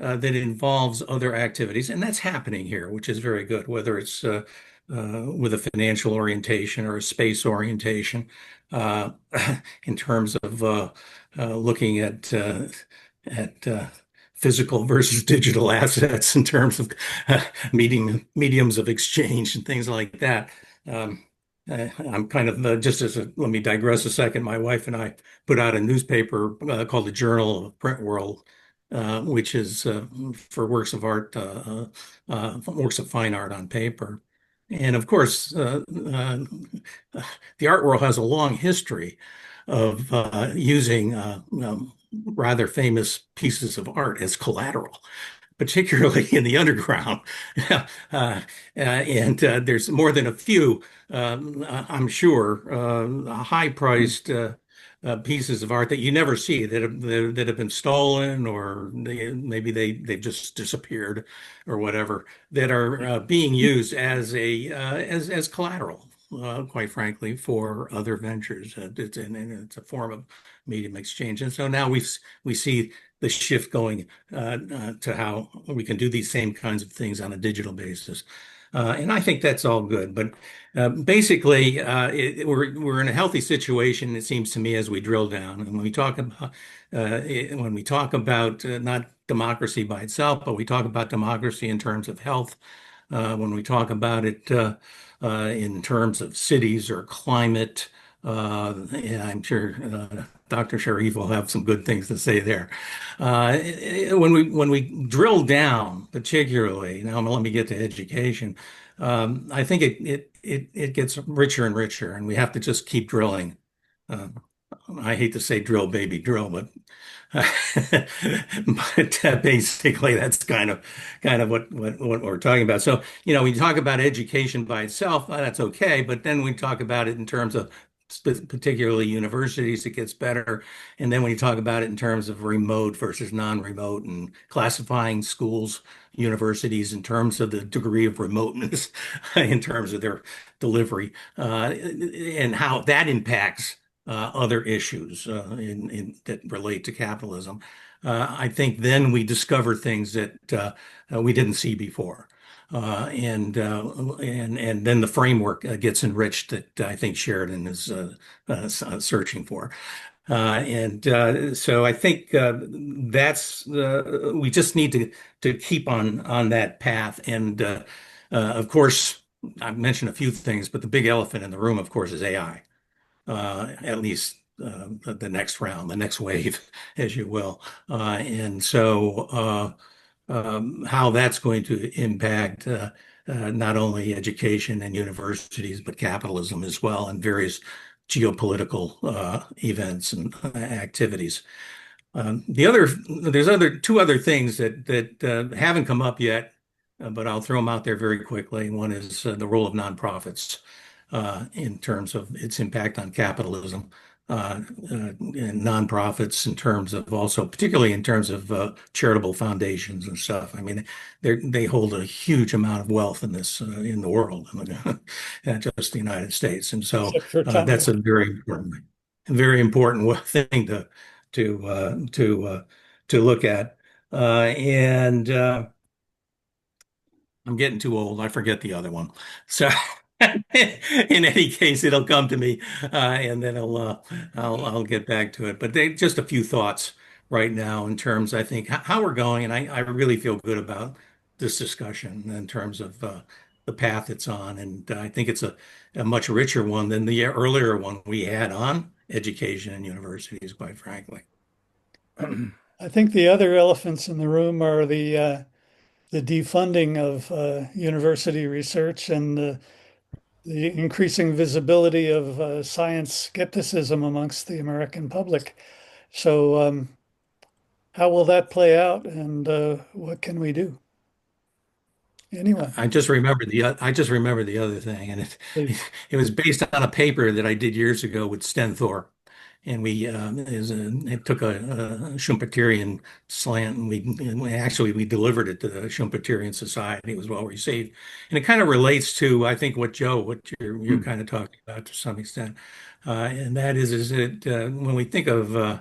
that involves other activities, and that's happening here, which is very good, whether it's with a financial orientation or a space orientation, uh, in terms of looking at physical versus digital assets in terms of mediums of exchange and things like that. Um, I'm kind of let me digress a second. My wife and I put out a newspaper called the Journal of Print World, which is for works of art, works of fine art on paper. And of course, the art world has a long history of using rather famous pieces of art as collateral, particularly in the underground. And there's more than a few, I'm sure, high-priced pieces of art that you never see that have been stolen or maybe they've just disappeared or whatever that are being used as as collateral. Quite frankly, for other ventures, it's a form of medium exchange, and so now we see the shift going to how we can do these same kinds of things on a digital basis. And I think that's all good. But basically, we're in a healthy situation, it seems to me, as we drill down. And when we talk about not democracy by itself, but we talk about democracy in terms of health, when we talk about it in terms of cities or climate, and I'm sure Dr. Sharif will have some good things to say there. When we drill down, particularly now, let me get to education. I think it gets richer and richer, and we have to just keep drilling. Uh, I hate to say drill, baby, drill, but but basically that's kind of what we're talking about. So, when you talk about education by itself, that's okay, but then we talk about it in terms of particularly universities, it gets better. And then when you talk about it in terms of remote versus non-remote and classifying schools, universities in terms of the degree of remoteness, in terms of their delivery, and how that impacts other issues that relate to capitalism. I think then we discover things that we didn't see before. And then the framework gets enriched that I think Sheridan is searching for. So I think that's we just need to keep on that path. And of course, I've mentioned a few things, but the big elephant in the room, of course, is AI. At least the next round, the next wave, as you will. And so how that's going to impact not only education and universities, but capitalism as well, and various geopolitical events and activities. There's two other things that haven't come up yet, but I'll throw them out there very quickly. One is the role of nonprofits in terms of its impact on capitalism, and nonprofits in terms of also, particularly in terms of charitable foundations and stuff. I mean, they hold a huge amount of wealth in this in the world, not just the United States, and so Except for that's a China. very important thing to to look at, and I'm getting too old. I forget the other one. So in any case, it'll come to me, and then I'll get back to it. But just a few thoughts right now in terms, I think, how we're going, and I really feel good about this discussion in terms of the path it's on, and I think it's a much richer one than the earlier one we had on education and universities, quite frankly. I think the other elephants in the room are the defunding of university research and the increasing visibility of science skepticism amongst the American public. So, how will that play out, and what can we do? Anyone, I just remembered the other thing, and please. it was based on a paper that I did years ago with Stenthor, and it took a Schumpeterian slant, and we delivered it to the Schumpeterian Society. It was well received, and it kind of relates to, I think, what you're kind of talking about to some extent, and that is that when we think of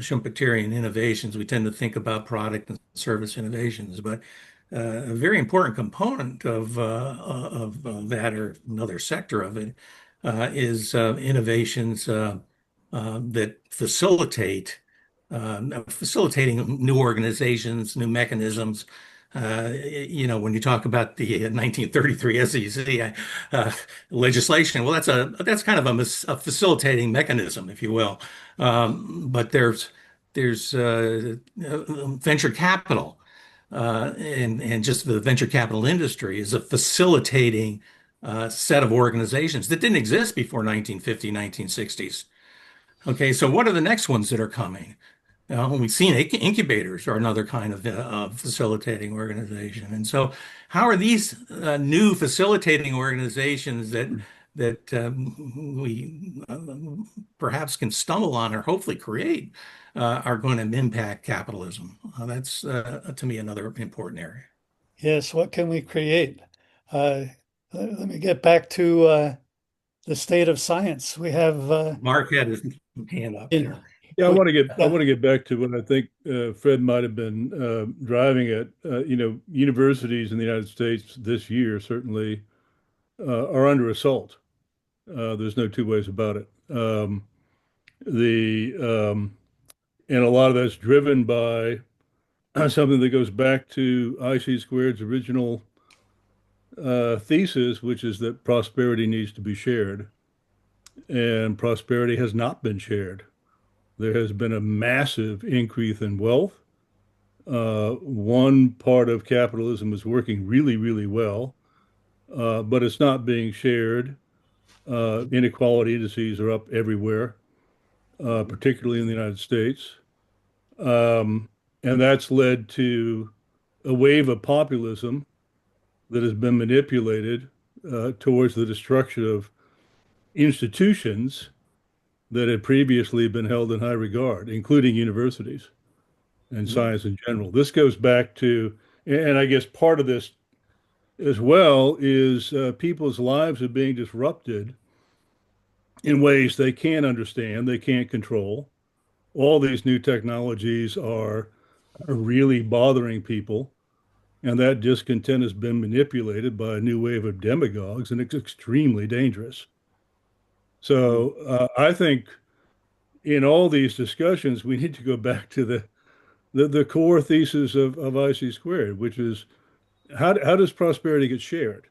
Schumpeterian innovations, we tend to think about product and service innovations, but a very important component of that, or another sector of it, is innovations that facilitating new organizations, new mechanisms. When you talk about the 1933 SEC legislation, well, that's kind of a facilitating mechanism, if you will. But there's venture capital, and just the venture capital industry is a facilitating set of organizations that didn't exist before 1950, 1960s. Okay, so what are the next ones that are coming? We've seen incubators are another kind of facilitating organization. And so how are these new facilitating organizations that we perhaps can stumble on or hopefully create are going to impact capitalism? That's to me another important area. Yes, what can we create? Let me get back to the state of science. We have Mark had his hand up in, there. Yeah, I uh, want to get back to what I think Fred might have been driving at. Universities in the United States this year certainly are under assault. There's no two ways about it. The And a lot of that's driven by something that goes back to IC squared's original thesis, which is that prosperity needs to be shared, and prosperity has not been shared. There has been a massive increase in wealth. One part of capitalism is working really, really well, but it's not being shared. Inequality indices are up everywhere, particularly in the United States. Um, and that's led to a wave of populism that has been manipulated towards the destruction of institutions that had previously been held in high regard, including universities and science in general. This goes back to, and I guess part of this as well is people's lives are being disrupted in ways they can't understand, they can't control. All these new technologies are really bothering people, and that discontent has been manipulated by a new wave of demagogues, and it's extremely dangerous. So I think in all these discussions, we need to go back to the core thesis of IC squared, which is how does prosperity get shared?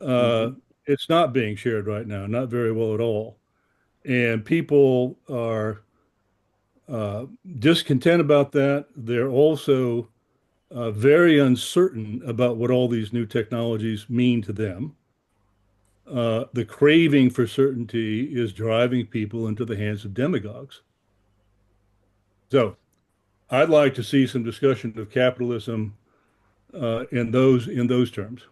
Uh, it's not being shared right now, not very well at all. And people are uh, discontent about that. They're also very uncertain about what all these new technologies mean to them. The craving for certainty is driving people into the hands of demagogues. So I'd like to see some discussion of capitalism in those terms.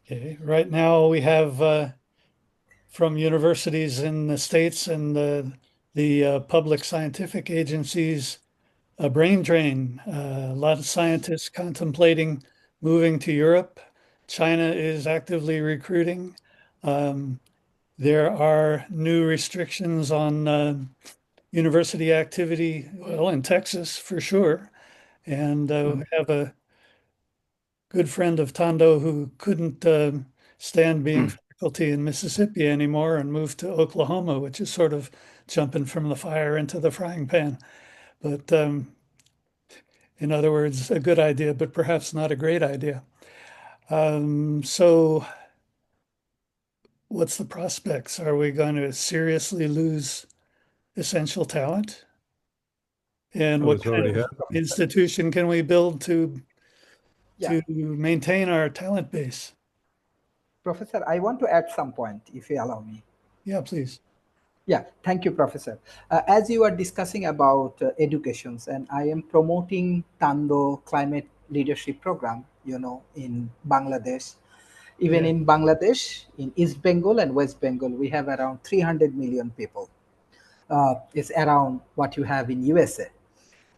okay, right now we have from universities in the States and the public scientific agencies a brain drain. A lot of scientists contemplating moving to Europe. China is actively recruiting. Um, there are new restrictions on university activity, well, in Texas for sure. And we have good friend of Tando who couldn't stand being faculty in Mississippi anymore and moved to Oklahoma, which is sort of jumping from the fire into the frying pan. But in other words, a good idea, but perhaps not a great idea. So what's the prospects? Are we going to seriously lose essential talent? And Oh, what it's kind already of happening. institution can we build Yeah, to maintain our talent base? Professor, I want to add some point, if you allow me. Yeah, please. Yeah, thank you, Professor. As you are discussing about educations, and I am promoting Tando Climate Leadership Program, in Bangladesh. Even Yeah. in Bangladesh, in East Bengal and West Bengal, we have around 300 million people. It's around what you have in USA.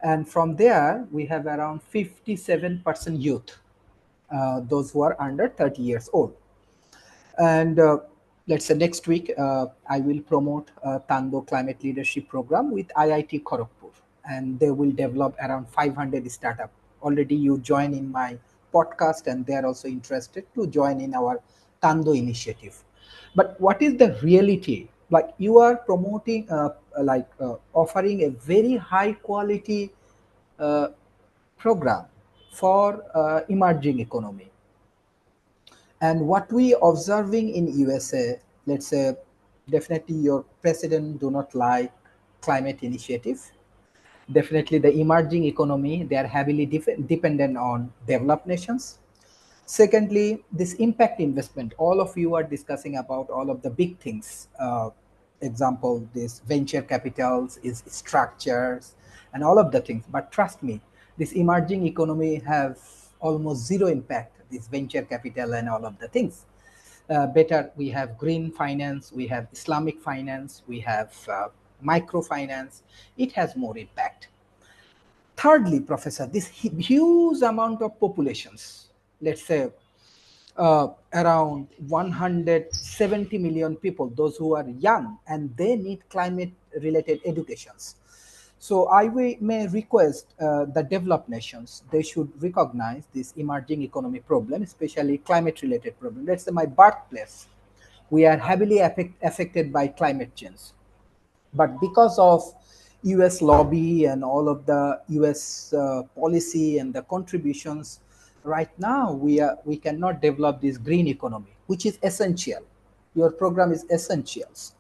And from there, we have around 57% youth, those who are under 30 years old. And let's say next week, I will promote Tando Climate Leadership Program with IIT Kharagpur, and they will develop around 500 startup. Already you join in my podcast, and they are also interested to join in our Tando initiative. But what is the reality? Like you are promoting, offering a very high quality uh, program for emerging economy, and what we observing in USA, let's say, definitely your president do not like climate initiative. Definitely the emerging economy, they are heavily dependent on developed nations. Secondly, this impact investment, all of you are discussing about all of the big things. Example, this venture capitals, is structures, and all of the things. But trust me, this emerging economy have almost zero impact. This venture capital and all of the things. Better, we have green finance, we have Islamic finance, we have microfinance. It has more impact. Thirdly, Professor, this huge amount of populations, let's say around 170 million people, those who are young, and they need climate related educations. So may request the developed nations, they should recognize this emerging economy problem, especially climate related problem. Let's say my birthplace, we are heavily affected by climate change, but because of US lobby and all of the US policy and the contributions, right now we cannot develop this green economy, which is essential. Your program is essentials.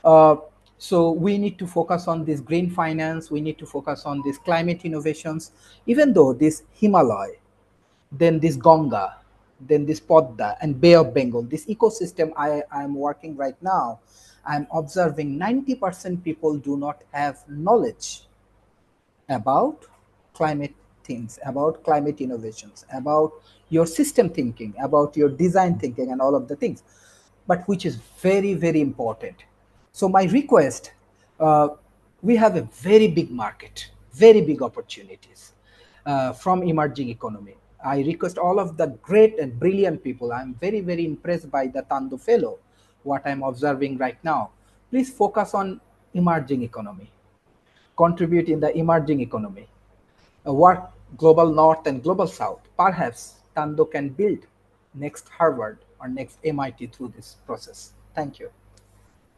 uh, so we need to focus on this green finance, we need to focus on these climate innovations. Even though this Himalaya, then this Ganga, then this Podda and Bay of Bengal, this ecosystem I am working right now, I'm observing 90% people do not have knowledge about climate things, about climate innovations, about your system thinking, about your design thinking, and all of the things, but which is very, very important. So, my request, uh, we have a very big market, very big opportunities from emerging economy. I request all of the great and brilliant people. I'm very, very impressed by the Tando Fellow, what I'm observing right now. Please focus on emerging economy, contribute in the emerging economy, work global north and global south. Perhaps Tando can build next Harvard or next MIT through this process. Thank you.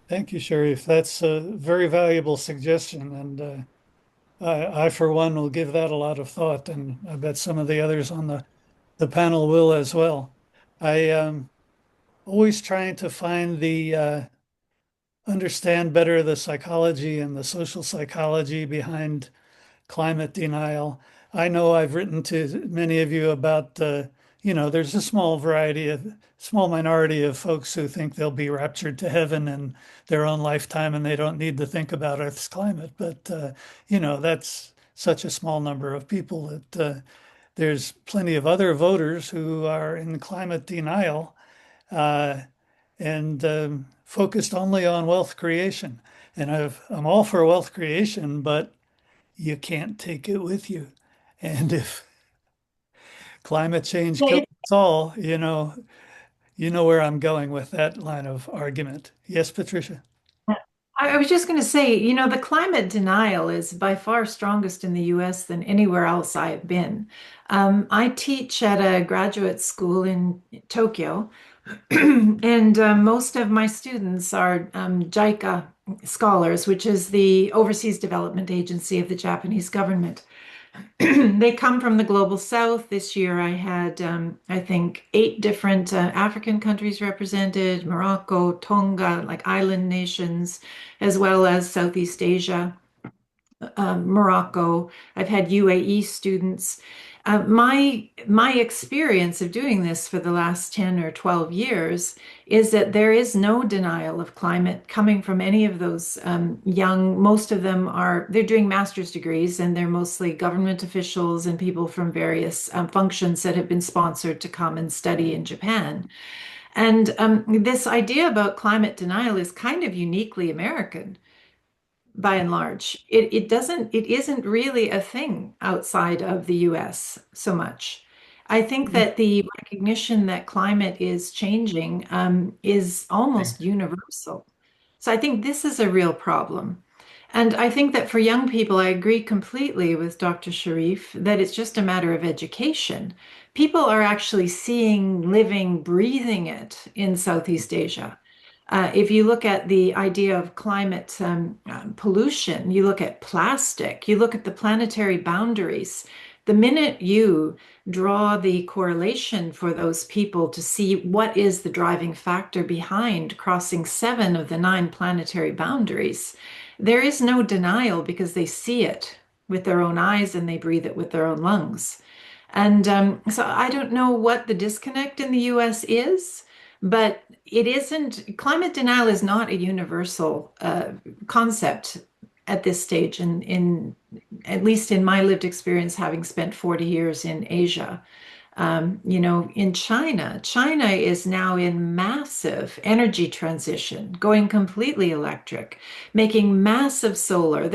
Thank you, Sharif. That's a very valuable suggestion. And I, for one, will give that a lot of thought. And I bet some of the others on the panel will as well. I always trying to find understand better the psychology and the social psychology behind climate denial. I know I've written to many of you about there's a small minority of folks who think they'll be raptured to heaven in their own lifetime and they don't need to think about Earth's climate. But, that's such a small number of people that there's plenty of other voters who are in climate denial uh, and focused only on wealth creation. And I'm all for wealth creation, but you can't take it with you. And if climate change kills us all, you know where I'm going with that line of argument. Yes, Patricia. I was just going to say, the climate denial is by far strongest in the US than anywhere else I've been. I teach at a graduate school in Tokyo, and most of my students are JICA scholars, which is the Overseas Development Agency of the Japanese government. They come from the global south. This year I had, I think, 8 different African countries represented, Morocco, Tonga, like island nations, as well as Southeast Asia, Morocco. I've had UAE students. My experience of doing this for the last 10 or 12 years is that there is no denial of climate coming from any of those young. Most of them they're doing master's degrees, and they're mostly government officials and people from various functions that have been sponsored to come and study in Japan. And this idea about climate denial is kind of uniquely American by and large. It isn't really a thing outside of the US so much. I think that the recognition that climate is changing is almost universal. So I think this is a real problem. And I think that for young people, I agree completely with Dr. Sharif that it's just a matter of education. People are actually seeing, living, breathing it in Southeast Asia. If you look at the idea of climate pollution, you look at plastic, you look at the planetary boundaries. The minute you draw the correlation for those people to see what is the driving factor behind crossing 7 of the 9 planetary boundaries, there is no denial because they see it with their own eyes and they breathe it with their own lungs. And so I don't know what the disconnect in the US is, but it isn't, climate denial is not a universal concept at this stage, at least in my lived experience, having spent 40 years in Asia. In China is now in massive energy transition, going completely electric, making massive solar.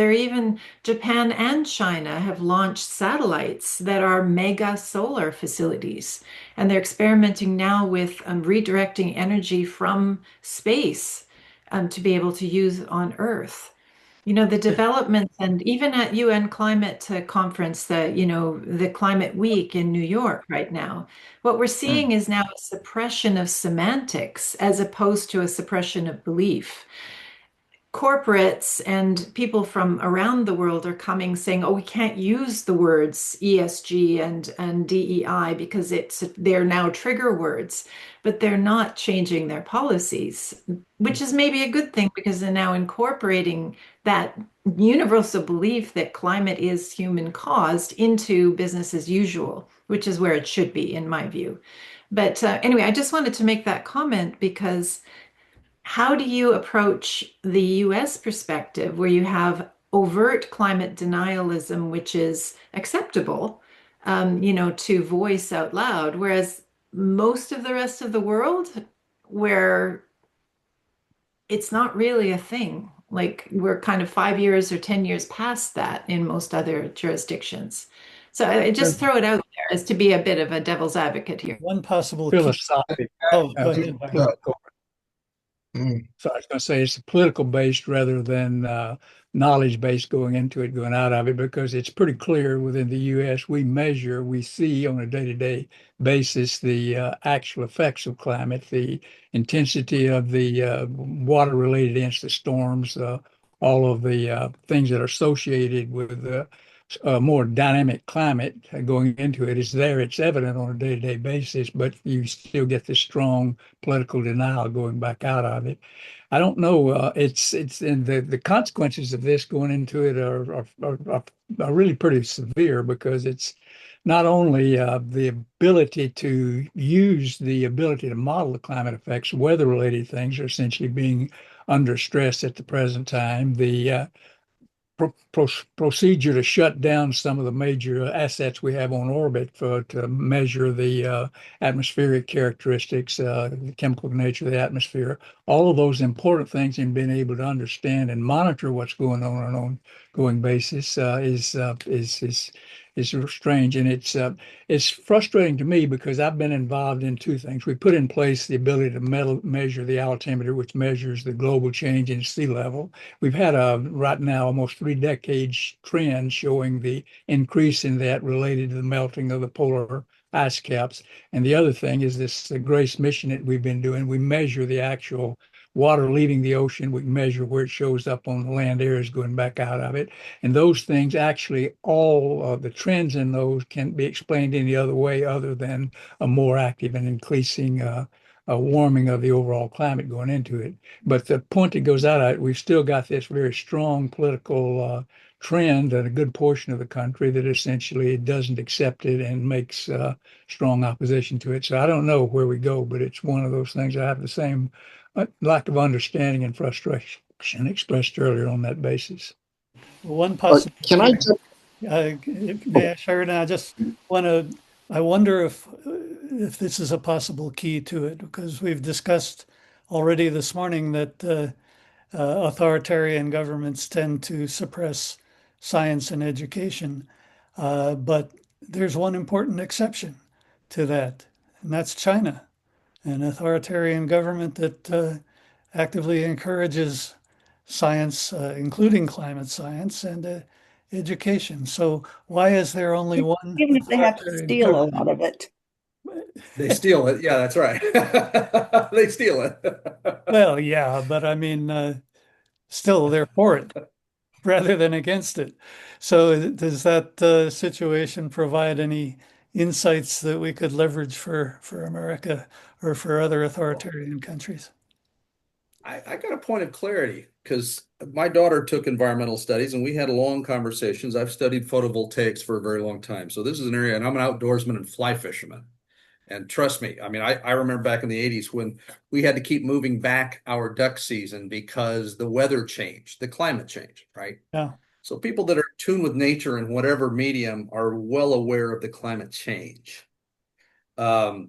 Japan and China have launched satellites that are mega solar facilities, and they're experimenting now with redirecting energy from space to be able to use on Earth. The developments, and even at UN climate conference, the climate week in New York right now, what we're seeing is now a suppression of semantics as opposed to a suppression of belief. Corporates and people from around the world are coming saying, oh, we can't use the words ESG and DEI because they're now trigger words, but they're not changing their policies, which is maybe a good thing because they're now incorporating that universal belief that climate is human caused into business as usual, which is where it should be, in my view. But anyway, I just wanted to make that comment because how do you approach the US perspective where you have overt climate denialism, which is acceptable, to voice out loud, whereas most of the rest of the world, where it's not really a thing, like we're kind of 5 years or 10 years past that in most other jurisdictions. So I just throw it out there as to be a bit of a devil's advocate here. One possible Philosophical. Oh, go ahead. So I was going to say it's political based rather than knowledge based going into it, going out of it, because it's pretty clear within the U.S. We see on a day-to-day basis the actual effects of climate, the intensity of the water-related incidents, the storms, all of the things that are associated with a more dynamic climate going into it is there. It's evident on a day-to-day basis, but you still get this strong political denial going back out of it. I don't know. It's and the consequences of this going into it are really pretty severe because it's not only the ability to use the ability to model the climate effects, weather-related things are essentially being under stress at the present time. The procedure to shut down some of the major assets we have on orbit to measure the atmospheric characteristics, the chemical nature of the atmosphere, all of those important things in being able to understand and monitor what's going on an ongoing basis is is strange. And it's frustrating to me because I've been involved in two things. We put in place the ability to measure the altimeter, which measures the global change in sea level. We've had right now almost 3 decades trend showing the increase in that related to the melting of the polar ice caps. And the other thing is this GRACE mission that we've been doing. We measure the actual water leaving the ocean. We measure where it shows up on the land areas going back out of it. And those things actually, all of the trends in those can be explained any other way other than a more active and increasing a warming of the overall climate going into it. But the point that goes out of it, we've still got this very strong political trend in a good portion of the country that essentially doesn't accept it and makes strong opposition to it. So I don't know where we go, but it's one of those things. I have the same lack of understanding and frustration expressed earlier on that basis. One possible. Can I jump? May I, Sheridan? I just want to. I wonder if this is a possible key to it, because we've discussed already this morning that authoritarian governments tend to suppress science and education, but there's one important exception to that, and that's China, an authoritarian government that actively encourages science, including climate science and education. So why is there only one Even if they have to authoritarian steal a government? lot of it. They steal it. Yeah, that's right. They steal it. Well, yeah, but I mean, still they're for it rather than against it. So does that situation provide any insights that we could leverage for America or for other authoritarian countries? I got a point of clarity because my daughter took environmental studies and we had long conversations. I've studied photovoltaics for a very long time. So this is an area, and I'm an outdoorsman and fly fisherman. And trust me, I mean, I remember back in the 80s when we had to keep moving back our duck season because the weather changed, the climate changed, right? Yeah. So people that are in tune with nature in whatever medium are well aware of the climate change. And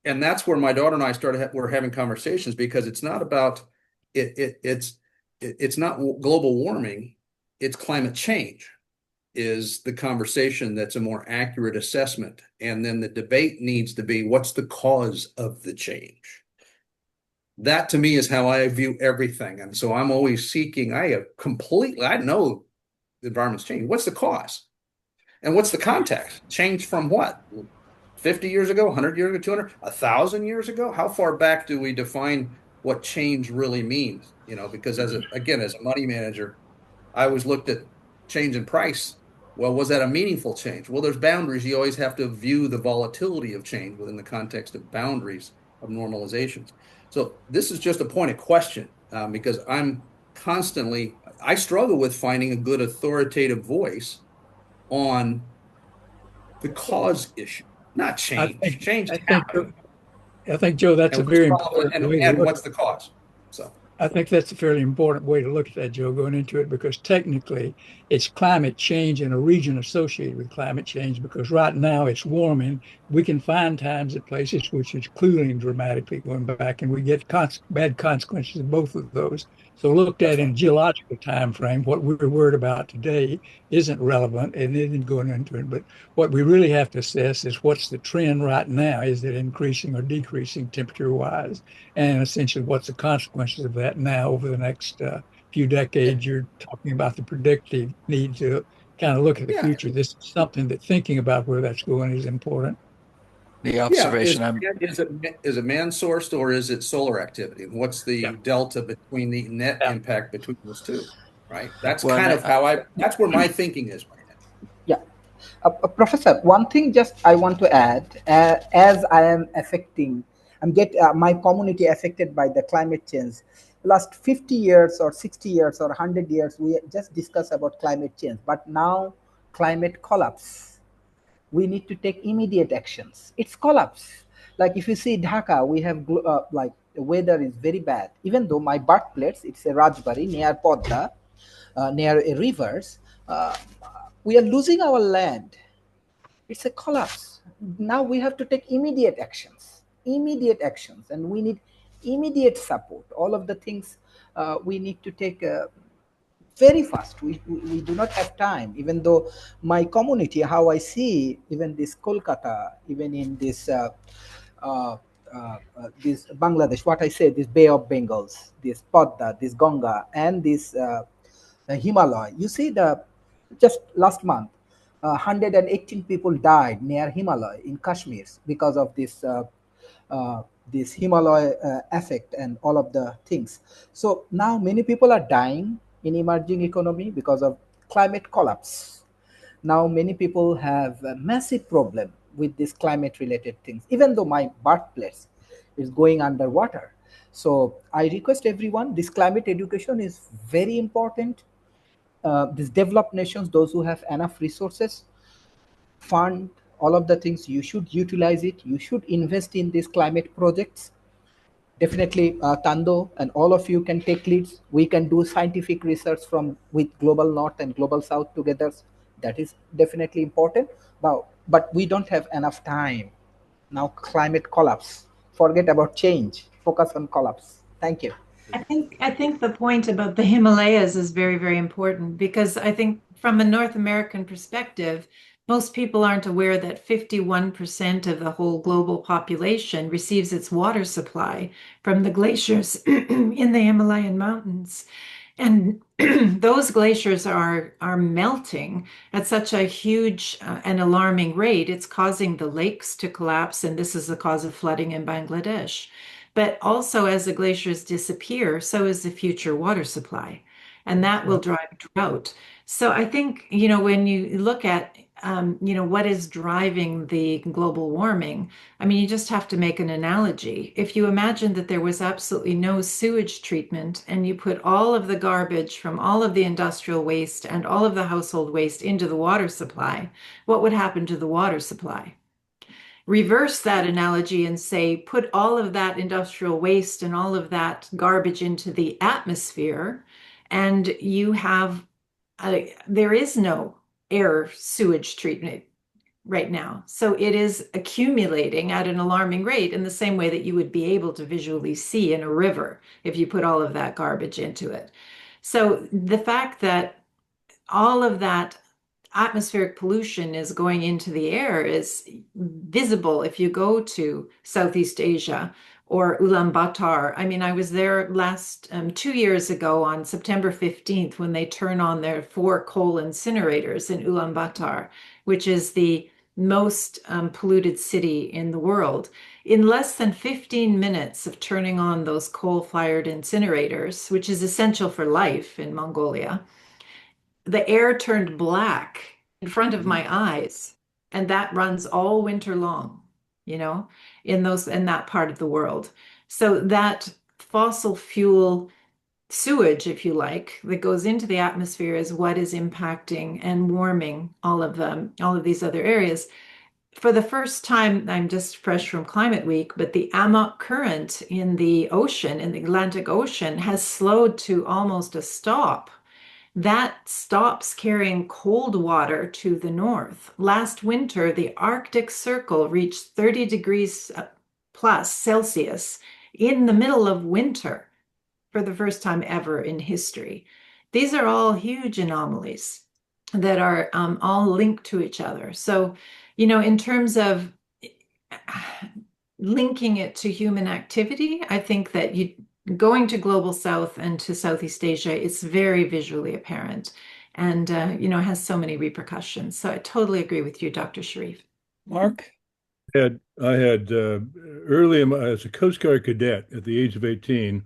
that's where my daughter and I we're having conversations because it's not about it's not global warming, it's climate change is the conversation that's a more accurate assessment. And then the debate needs to be what's the cause of the change? That to me is how I view everything. And so I'm always seeking, I know the environment's changing. What's the cause? And what's the context? Change from what? 50 years ago, 100 years ago, 200, 1,000 years ago? How far back do we define what change really means? You know, because as a money manager, I always looked at change in price. Well, was that a meaningful change? Well, there's boundaries. You always have to view the volatility of change within the context of boundaries of normalizations. So this is just a point of question because I struggle with finding a good authoritative voice on the cause issue, not change. Change happened. I think, Joe, that's a very important way to and look. what's the cause? So I think that's a fairly important way to look at that, Joe, going into it, because technically it's climate change in a region associated with climate change, because right now it's warming. We can find times at places which is cooling dramatically going back, and we get bad consequences of both of those. So looked at in a geological time frame, what we're worried about today isn't relevant and isn't going into it. But what we really have to assess is what's the trend right now? Is it increasing or decreasing temperature-wise? And essentially, what's the consequences of that now over the next few decades? You're talking about the predictive need to kind of look at the future. This is something that thinking about where that's going is important. The observation is it man sourced or is it solar activity? And what's the delta between the net impact between those two? Right. That's that's where my thinking is right now. Yeah. Professor, one thing just I want to add, as I am my community affected by the climate change. Last 50 years or 60 years or 100 years, we just discuss about climate change, but now climate collapse. We need to take immediate actions. It's collapse. Like if you see Dhaka, we have like the weather is very bad. Even though my birthplace, it's a Rajbari near Podda, near a rivers, we are losing our land. It's a collapse. Now we have to take immediate actions, and we need immediate support. All of the things we need to take very fast. We do not have time, even though my community, how I see, even this Kolkata, even in uh, this Bangladesh, what I say, this Bay of Bengals, this Padda, this Ganga, and this Himalaya. You see, the just last month, 118 people died near Himalaya in Kashmir because of uh, this Himalaya effect and all of the things. So now many people are dying in emerging economy because of climate collapse. Now many people have a massive problem with this climate related things, even though my birthplace is going underwater. So I request everyone, this climate education is very important. These developed nations, those who have enough resources, fund all of the things, you should utilize it. You should invest in these climate projects. Definitely, Tando and all of you can take leads. We can do scientific research from with global north and global south together. That is definitely important. But we don't have enough time now. Climate collapse. Forget about change. Focus on collapse. Thank you. I think the point about the Himalayas is very, very important because I think from a North American perspective, most people aren't aware that 51% of the whole global population receives its water supply from the glaciers in the Himalayan mountains. And those glaciers are melting at such a huge and alarming rate. It's causing the lakes to collapse, and this is the cause of flooding in Bangladesh. But also, as the glaciers disappear, so is the future water supply, and that will drive drought. So I think, when you look at, what is driving the global warming, I mean, you just have to make an analogy. If you imagine that there was absolutely no sewage treatment and you put all of the garbage from all of the industrial waste and all of the household waste into the water supply, what would happen to the water supply? Reverse that analogy and say, put all of that industrial waste and all of that garbage into the atmosphere, and you have, there is no air sewage treatment right now. So it is accumulating at an alarming rate in the same way that you would be able to visually see in a river if you put all of that garbage into it. So the fact that all of that atmospheric pollution is going into the air is visible if you go to Southeast Asia or Ulaanbaatar. I mean, I was there last 2 years ago on September 15th when they turn on their 4 coal incinerators in Ulaanbaatar, which is the most polluted city in the world. In less than 15 minutes of turning on those coal-fired incinerators, which is essential for life in Mongolia, the air turned black in front of my eyes, and that runs all winter long, you know, in that part of the world. So that fossil fuel sewage, if you like, that goes into the atmosphere is what is impacting and warming all of them, all of these other areas. For the first time, I'm just fresh from Climate Week, but the Amok current in the ocean, in the Atlantic Ocean, has slowed to almost a stop. That stops carrying cold water to the north. Last winter, the Arctic Circle reached 30 degrees plus Celsius in the middle of winter for the first time ever in history. These are all huge anomalies that are all linked to each other. So, in terms of linking it to human activity, I think that going to Global South and to Southeast Asia, it's very visually apparent and, has so many repercussions. So I totally agree with you, Dr. Sharif. Mark? I had early as a Coast Guard cadet at the age of 18,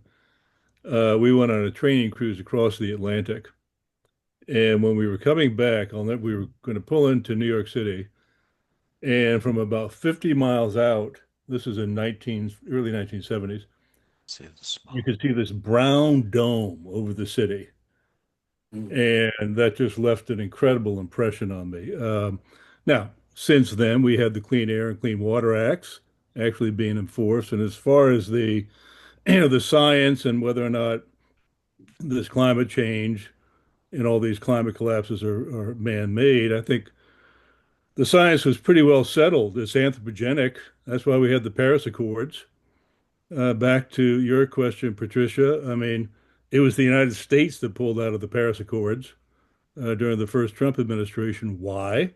we went on a training cruise across the Atlantic. And when we were coming back, we were going to pull into New York City. And from about 50 miles out, this is in early 1970s, See the smoke. you could see this brown dome over the city. And that just left an incredible impression on me. Now, since then, we had the Clean Air and Clean Water Acts actually being enforced. And as far as the science and whether or not this climate change and all these climate collapses are man-made, I think the science was pretty well settled. It's anthropogenic. That's why we had the Paris Accords. Back to your question, Patricia. I mean, It was the United States that pulled out of the Paris Accords during the first Trump administration. Why?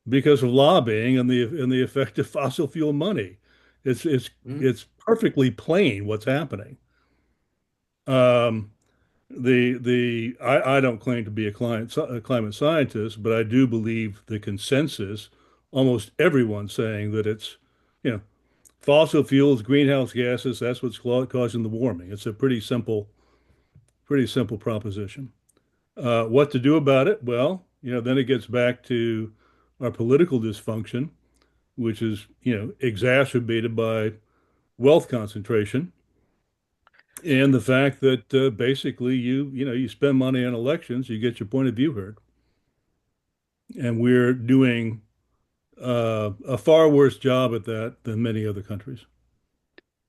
Because of lobbying and the effect of fossil fuel money. It's it's Mm. it's perfectly plain what's happening. Um, I don't claim to be a climate scientist, but I do believe the consensus, almost everyone saying that it's, you know, fossil fuels, greenhouse gases, that's what's causing the warming. It's a pretty simple proposition. What to do about it? Well, then it gets back to our political dysfunction, which is, exacerbated by wealth concentration and the fact that basically you spend money on elections, you get your point of view heard, and we're doing a far worse job at that than many other countries.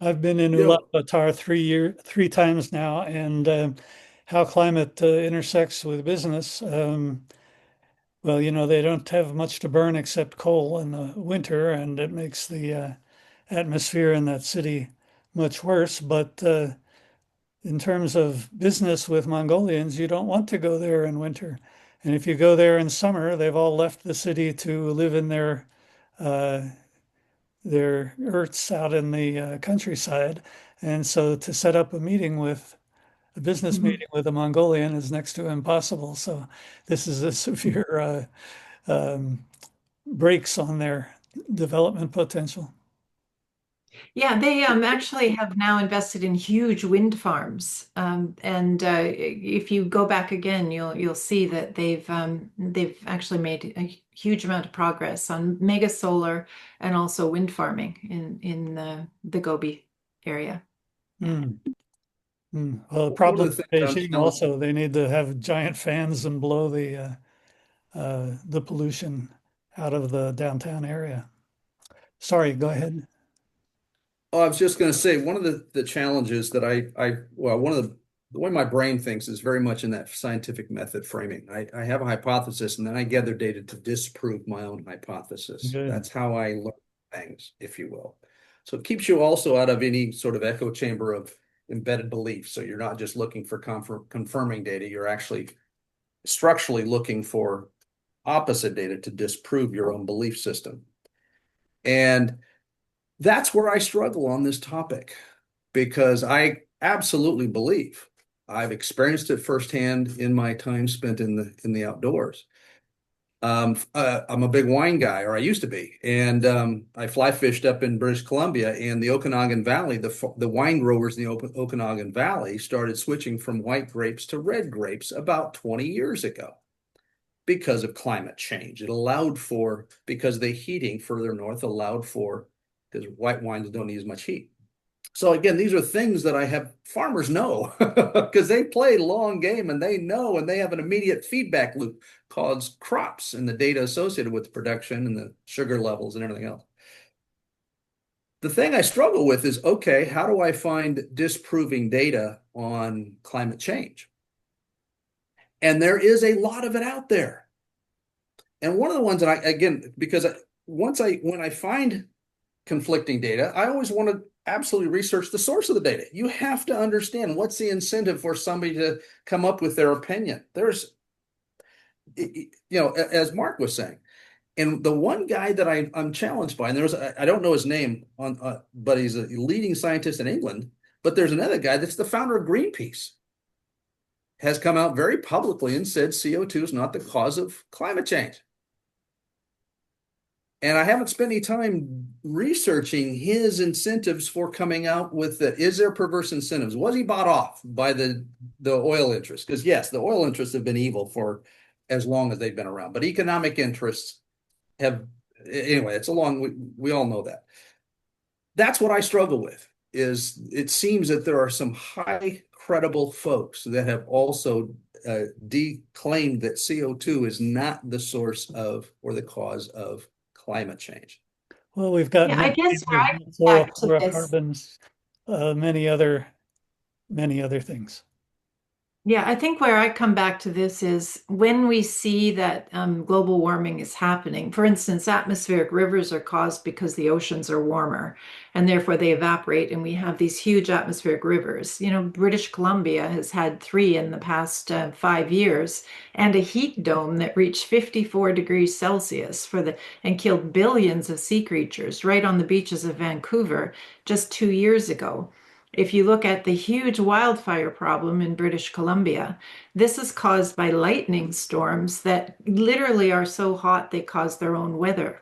I've been in You know, Ulaanbaatar 3 times now, and how climate intersects with business. Well, they don't have much to burn except coal in the winter, and it makes the atmosphere in that city much worse. But in terms of business with Mongolians, you don't want to go there in winter. And if you go there in summer, they've all left the city to live in uh, their yurts out in the countryside. And so to set up a business Mhm. meeting with a Mongolian is next to impossible. So this is a severe brakes on their development potential. Yeah, they actually have now invested in huge wind farms, and if you go back again, you'll see that they've actually made a huge amount of progress on mega solar and also wind farming in the Gobi area. Yeah. Mm. Well, the One of problem the things in I'm Beijing challenged also, they need to have giant fans and blow the pollution out of the downtown area. Sorry, go ahead. Oh, I was just going to say one of the challenges that well, one of the way my brain thinks is very much in that scientific method framing. I have a hypothesis and then I gather data to disprove my own hypothesis. Good. That's how I learn things, if you will. So it keeps you also out of any sort of echo chamber of embedded belief. So you're not just looking for confirming data, you're actually structurally looking for opposite data to disprove your own belief system. And that's where I struggle on this topic because I absolutely believe I've experienced it firsthand in my time spent in the outdoors. I'm a big wine guy, or I used to be, and I fly fished up in British Columbia and the Okanagan Valley. The wine growers in the Okanagan Valley started switching from white grapes to red grapes about 20 years ago because of climate change. It allowed for, because the heating further north allowed for, because white wines don't need as much heat. So again, these are things that I have farmers know because they play long game and they know and they have an immediate feedback loop called crops and the data associated with the production and the sugar levels and everything else. The thing I struggle with is, okay, how do I find disproving data on climate change? And there is a lot of it out there. And one of the ones that because when I find conflicting data, I always want to absolutely research the source of the data. You have to understand what's the incentive for somebody to come up with their opinion. As Mark was saying, and the one guy that I'm challenged by, and I don't know his name but he's a leading scientist in England. But there's another guy that's the founder of Greenpeace, has come out very publicly and said CO2 is not the cause of climate change. And I haven't spent any time researching his incentives for coming out with the, is there perverse incentives? Was he bought off by the oil interests? Because yes, the oil interests have been evil for as long as they've been around, but economic interests have, anyway, we all know that. That's what I struggle with, is it seems that there are some high credible folks that have also declaimed that CO2 is not the source of or the cause of climate change. Well, we've got Yeah, I guess where I come back to this, fluorocarbons, many other things. Yeah, I think where I come back to this is when we see that global warming is happening. For instance, atmospheric rivers are caused because the oceans are warmer and therefore they evaporate, and we have these huge atmospheric rivers. You know, British Columbia has had three in the past 5 years, and a heat dome that reached 54 degrees Celsius and killed billions of sea creatures right on the beaches of Vancouver just 2 years ago. If you look at the huge wildfire problem in British Columbia, this is caused by lightning storms that literally are so hot they cause their own weather.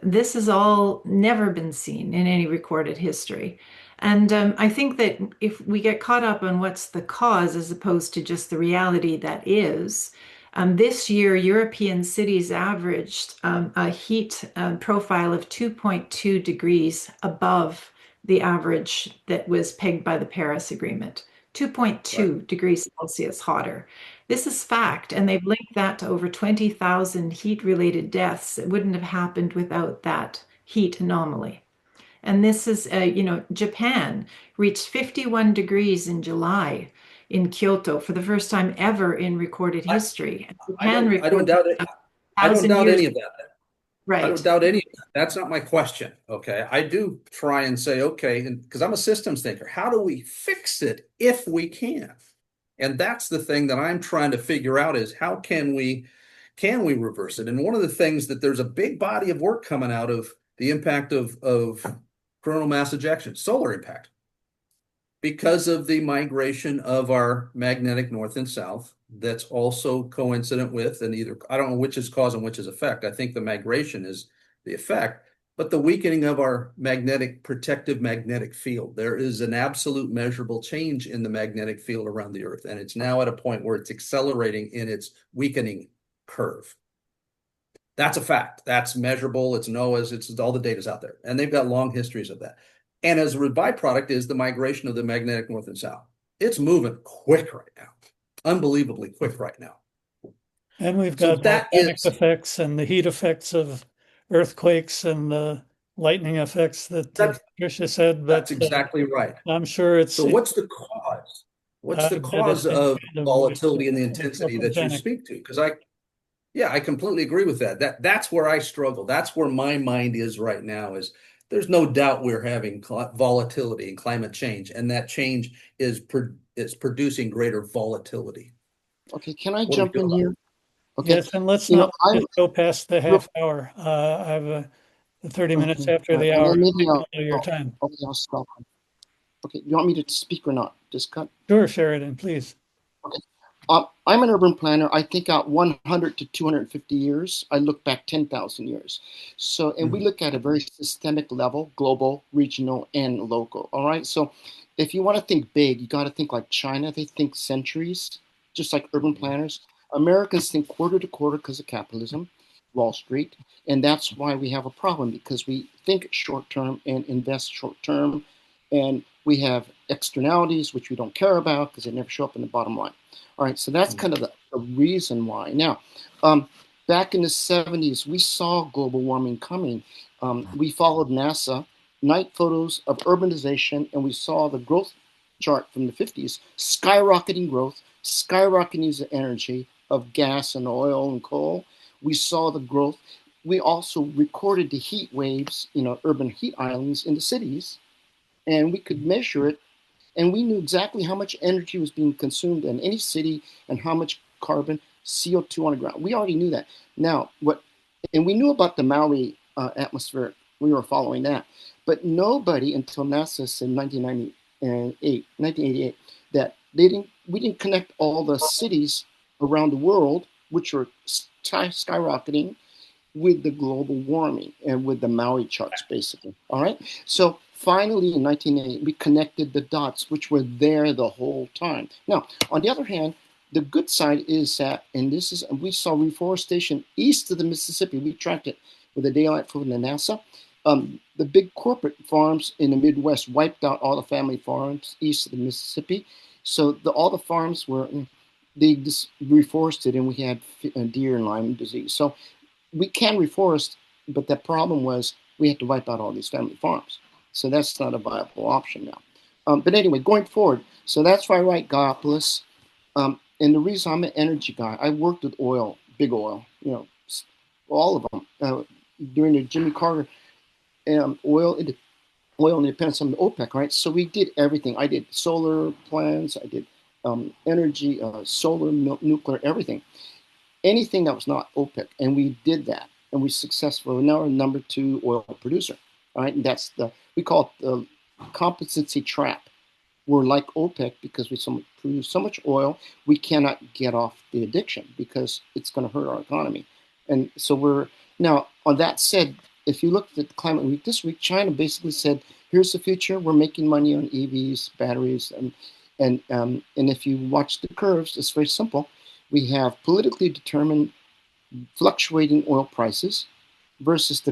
This has all never been seen in any recorded history. And I think that if we get caught up on what's the cause as opposed to just the reality that is, this year European cities averaged a heat profile of 2.2 degrees above the average that was pegged by the Paris Agreement. 2.2 degrees Celsius hotter. This is fact, and they've linked that to over 20,000 heat-related deaths that wouldn't have happened without that heat anomaly. And this is, Japan reached 51 degrees in July in Kyoto for the first time ever in recorded history. Japan I don't recorded doubt it. I don't 1,000 doubt years. any of that. I don't Right. doubt any of that. That's not my question. Okay. I do try and say, okay, and because I'm a systems thinker, how do we fix it if we can? And that's the thing that I'm trying to figure out is how can we reverse it? And one of the things that there's a big body of work coming out of the impact of coronal mass ejection, solar impact, because of the migration of our magnetic north and south. That's also coincident with, and either, I don't know which is cause and which is effect. I think the migration is the effect, but the weakening of our protective magnetic field. There is an absolute measurable change in the magnetic field around the Earth, and it's now at a point where it's accelerating in its weakening curve. That's a fact. That's measurable. It's NOAA's. It's all the data's out there, and they've got long histories of that. And as a byproduct is the migration of the magnetic north and south. It's moving quick right now, unbelievably quick right now. And we've So got that volcanic is effects and the heat effects of earthquakes and the lightning effects that that's Patricia said. that's But exactly right. I'm sure So what's the cause? What's I the bet cause it's in of tandem with volatility and the intensity that you anthropogenic. speak to? Because I completely agree with that. That's where I struggle. That's where my mind is right now. Is there's no doubt we're having volatility and climate change, and that change is producing greater volatility. Okay, can I What do we jump do in about it? here? Okay, Yes, and let's you know, not I'm just go past the real, half hour. I have 30 minutes okay. after All right, the and hour. then maybe Take all your time. okay, I'll stop. Okay, you want me to speak or not? Just cut. Sure, Sheridan, please. Okay. I'm an urban planner. I think out 100 to 250 years. I look back 10,000 years. So, and we look at a very systemic level, global, regional, and local. All right. So, if you want to think big, you got to think like China. They think centuries, just like urban planners. Americans think quarter to quarter because of capitalism, Wall Street. And that's why we have a problem because we think short term and invest short term. And we have externalities, which we don't care about because they never show up in the bottom line. All right, so that's kind of the reason why. Now, back in the 70s, we saw global warming coming. We followed NASA, night photos of urbanization, and we saw the growth chart from the 50s, skyrocketing growth, skyrocketing use of energy, of gas and oil and coal. We saw the growth. We also recorded the heat waves, urban heat islands in the cities, and we could measure it and we knew exactly how much energy was being consumed in any city and how much carbon, CO2 on the ground. We already knew that. Now, and we knew about the Maui atmosphere. We were following that. But nobody until NASA said 1988, that we didn't connect all the cities around the world, which were skyrocketing with the global warming and with the Maui charts, basically. All right. So finally, in 1980, we connected the dots, which were there the whole time. Now, on the other hand, the good side is that, we saw reforestation east of the Mississippi. We tracked it with the Daylight Food and the NASA. The big corporate farms in the Midwest wiped out all the family farms east of the Mississippi. So all the farms they just reforested, and we had deer and Lyme disease. So we can reforest, but the problem was we had to wipe out all these family farms. So that's not a viable option now. But anyway, going forward, so that's why I write Gaiopolis. And the reason I'm an energy guy, I worked with oil, big oil, all of them during the Jimmy Carter oil. Oil depends on the OPEC, right? So we did everything. I did solar plants, I did energy, solar, nuclear, everything. Anything that was not OPEC, and we did that, and we successfully. We're now our number 2 oil producer. All right, and that's we call it the competency trap. We're like OPEC because we produce so much oil, we cannot get off the addiction because it's going to hurt our economy. And so we're now, on that said, if you looked at the climate week this week, China basically said, here's the future. We're making money on EVs, batteries. And if you watch the curves, it's very simple. We have politically determined fluctuating oil prices versus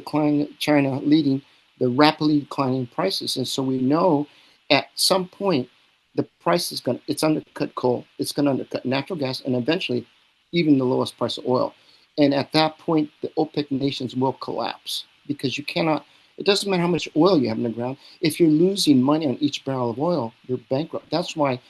China leading the rapidly declining prices. And so we know at some point the price is it's undercut coal, it's going to undercut natural gas, and eventually even the lowest price of oil. And at that point, the OPEC nations will collapse because you cannot, it doesn't matter how much oil you have in the ground. If you're losing money on each barrel of oil, you're bankrupt. That's why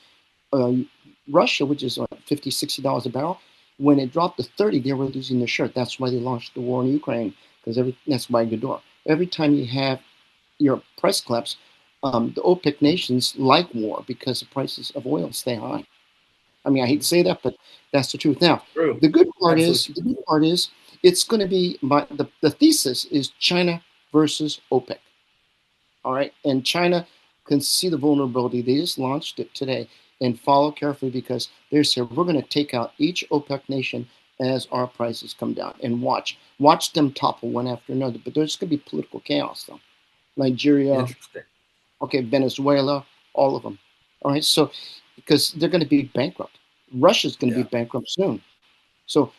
Russia, which is $50, $60 a barrel, when it dropped to 30, they were losing their shirt. That's why they launched the war in Ukraine, because that's by Godot. Every time you have your price collapse, the OPEC nations like war because the prices of oil stay high. I mean, I hate to say that, but that's the truth. Now, True. the good part Absolutely. is it's going to be the thesis is China versus OPEC. All right, and China can see the vulnerability. They just launched it today, and follow carefully because they said we're going to take out each OPEC nation as our prices come down, and watch them topple one after another. But there's going to be political chaos, though. Nigeria, Interesting. okay, Venezuela, all of them. All right, so because they're going to be bankrupt. Russia's going to be bankrupt soon. So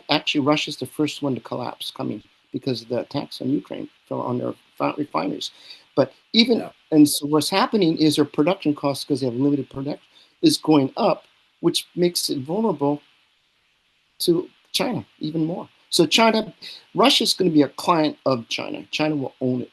actually, Russia's the first one to collapse coming because of the attacks on Ukraine on their refineries. But and so what's happening is their production costs, because they have limited production, is going up, which makes it vulnerable to China even more. So Russia's going to be a client of China. China will own it.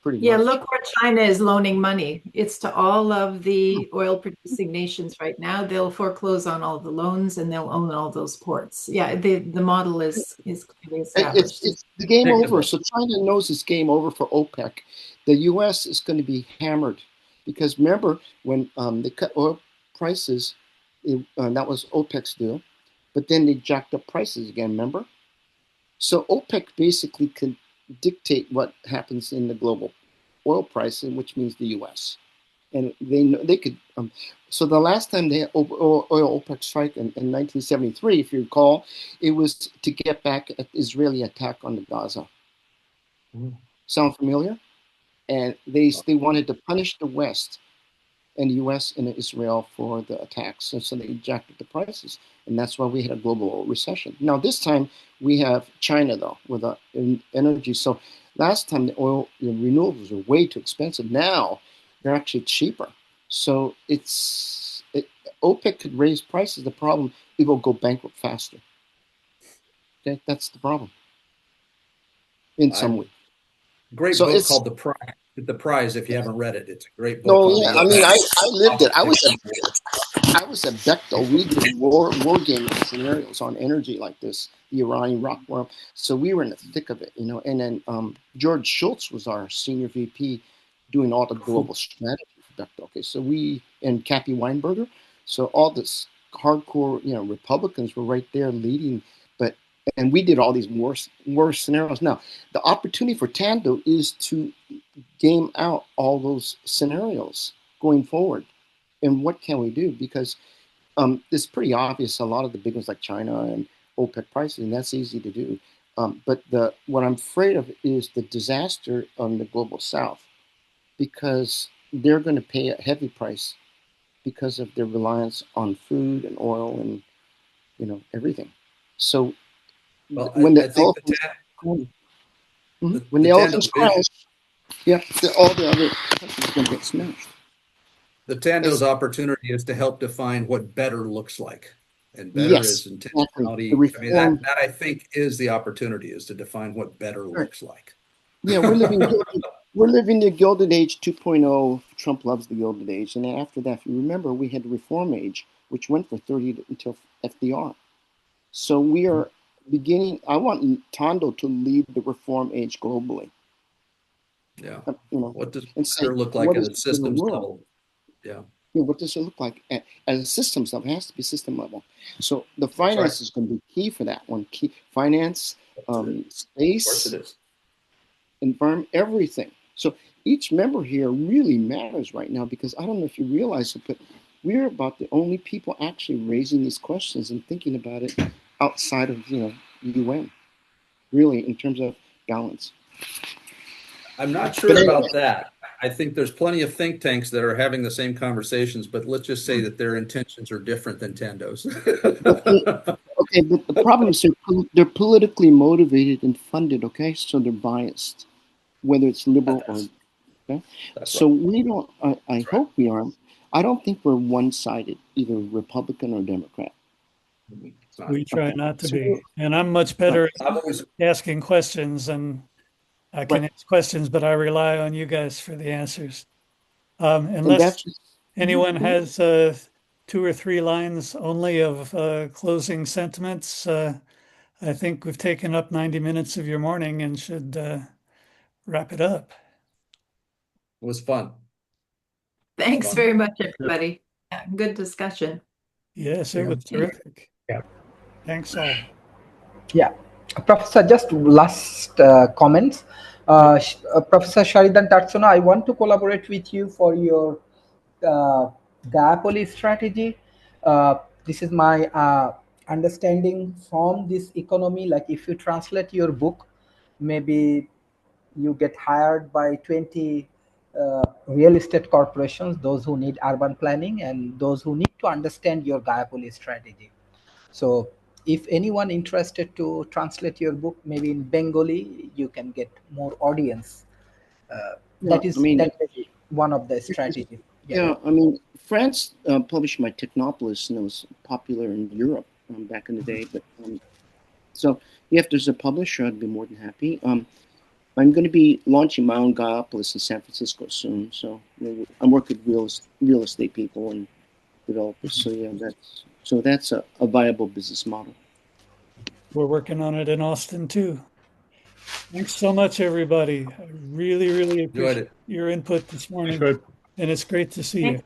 Yeah, look where China is loaning money. It's to all of the oil producing nations right now. They'll foreclose on all the loans and they'll own all those ports. Yeah, the model is clearly established. It's the game over. So China knows it's game over for OPEC. The U.S. is going to be hammered because remember when they cut oil prices, that was OPEC's deal, but then they jacked up prices again. Remember, so OPEC basically can dictate what happens in the global oil price, which means the U.S. And they could. So the last time they had oil OPEC strike in 1973, if you recall, it was to get back at the Israeli attack on the Gaza. Sound familiar? And they wanted to punish the West and the U.S. and Israel for the attacks, and so they jacked up the prices, and that's why we had a global recession. Now this time we have China though with energy. So last time the renewables were way too expensive. Now they're actually cheaper. So OPEC could raise prices. The problem, it will go bankrupt faster. Okay, that's the problem. In some way. Great book called The Prize. If you haven't read it, it's a great book. No, yeah, I mean, I lived it. I was at Bechtel. We did war game scenarios on energy like this, the Iranian rock war. So we were in the thick of it, And then George Schultz was our senior VP, doing all the global strategy for Bechtel. Okay, so and Cappy Weinberger. So all this hardcore, Republicans were right there leading, and we did all these war scenarios. Now, the opportunity for TANDO is to game out all those scenarios going forward. And what can we do? Because it's pretty obvious. A lot of the big ones like China and OPEC pricing, that's easy to do. But what I'm afraid of is the disaster on the global South, because they're going to pay a heavy price because of their reliance on food and oil and everything. So when the elephants crash, all the other countries are going to get smashed. The TANDO's opportunity is to help define what better looks like, and better is intentionality. Exactly. I mean, that I think is the opportunity, is to define what better looks like. Yeah, we're living the Gilded Age 2.0. Trump loves the Gilded Age, and after that, if you remember, we had the Reform Age, which went for 30 until FDR. So we are beginning. I want TANDO to lead the reform age globally. Yeah. What does better look like at a systems level? Yeah. What does it look like at a systems level? It has to be system level. So the finance is going to be key for that one. Key finance, space, environment, everything. So each member here really matters right now, because I don't know if you realize it, but we're about the only people actually raising these questions and thinking about it outside of UN, really, in terms of balance. I'm not sure about that. I think there's plenty of think tanks that are having the same conversations, but let's just say that their intentions are different than Tando's. Okay, but the problem is they're politically motivated and funded, okay? So they're biased, whether it's liberal or, okay? So we don't, I hope we are. I don't think we're one-sided, either Republican or Democrat. We try not to be. And I'm much better at asking questions, and I can ask questions, but I rely on you guys for the answers. Unless anyone has 2 or 3 lines only of closing sentiments, I think we've taken up 90 minutes of your morning and should wrap it up. It was fun. Thanks very much, everybody. Yeah, good discussion. Yes, it was terrific. Yeah. Thanks all. Yeah. Professor, just last comments. Professor Sheridan Tatsuno, I want to collaborate with you for your diapoly strategy. This is my understanding from this economy. Like if you translate your book, maybe you get hired by 20 real estate corporations, those who need urban planning and those who need to understand your diapoly strategy. So if anyone interested to translate your book, maybe in Bengali, you can get more audience. That is one of the strategies. Yeah, I mean, France published my Technopolis, and it was popular in Europe back in the day. But so if there's a publisher, I'd be more than happy. I'm going to be launching my own Gaiopolis in San Francisco soon. So I'm working with real estate people and developers. So yeah, that's a viable business model. We're working on it in Austin too. Thanks so much, everybody. I really, really appreciate your input this morning. And it's great to see you.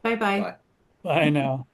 Bye-bye. Bye now.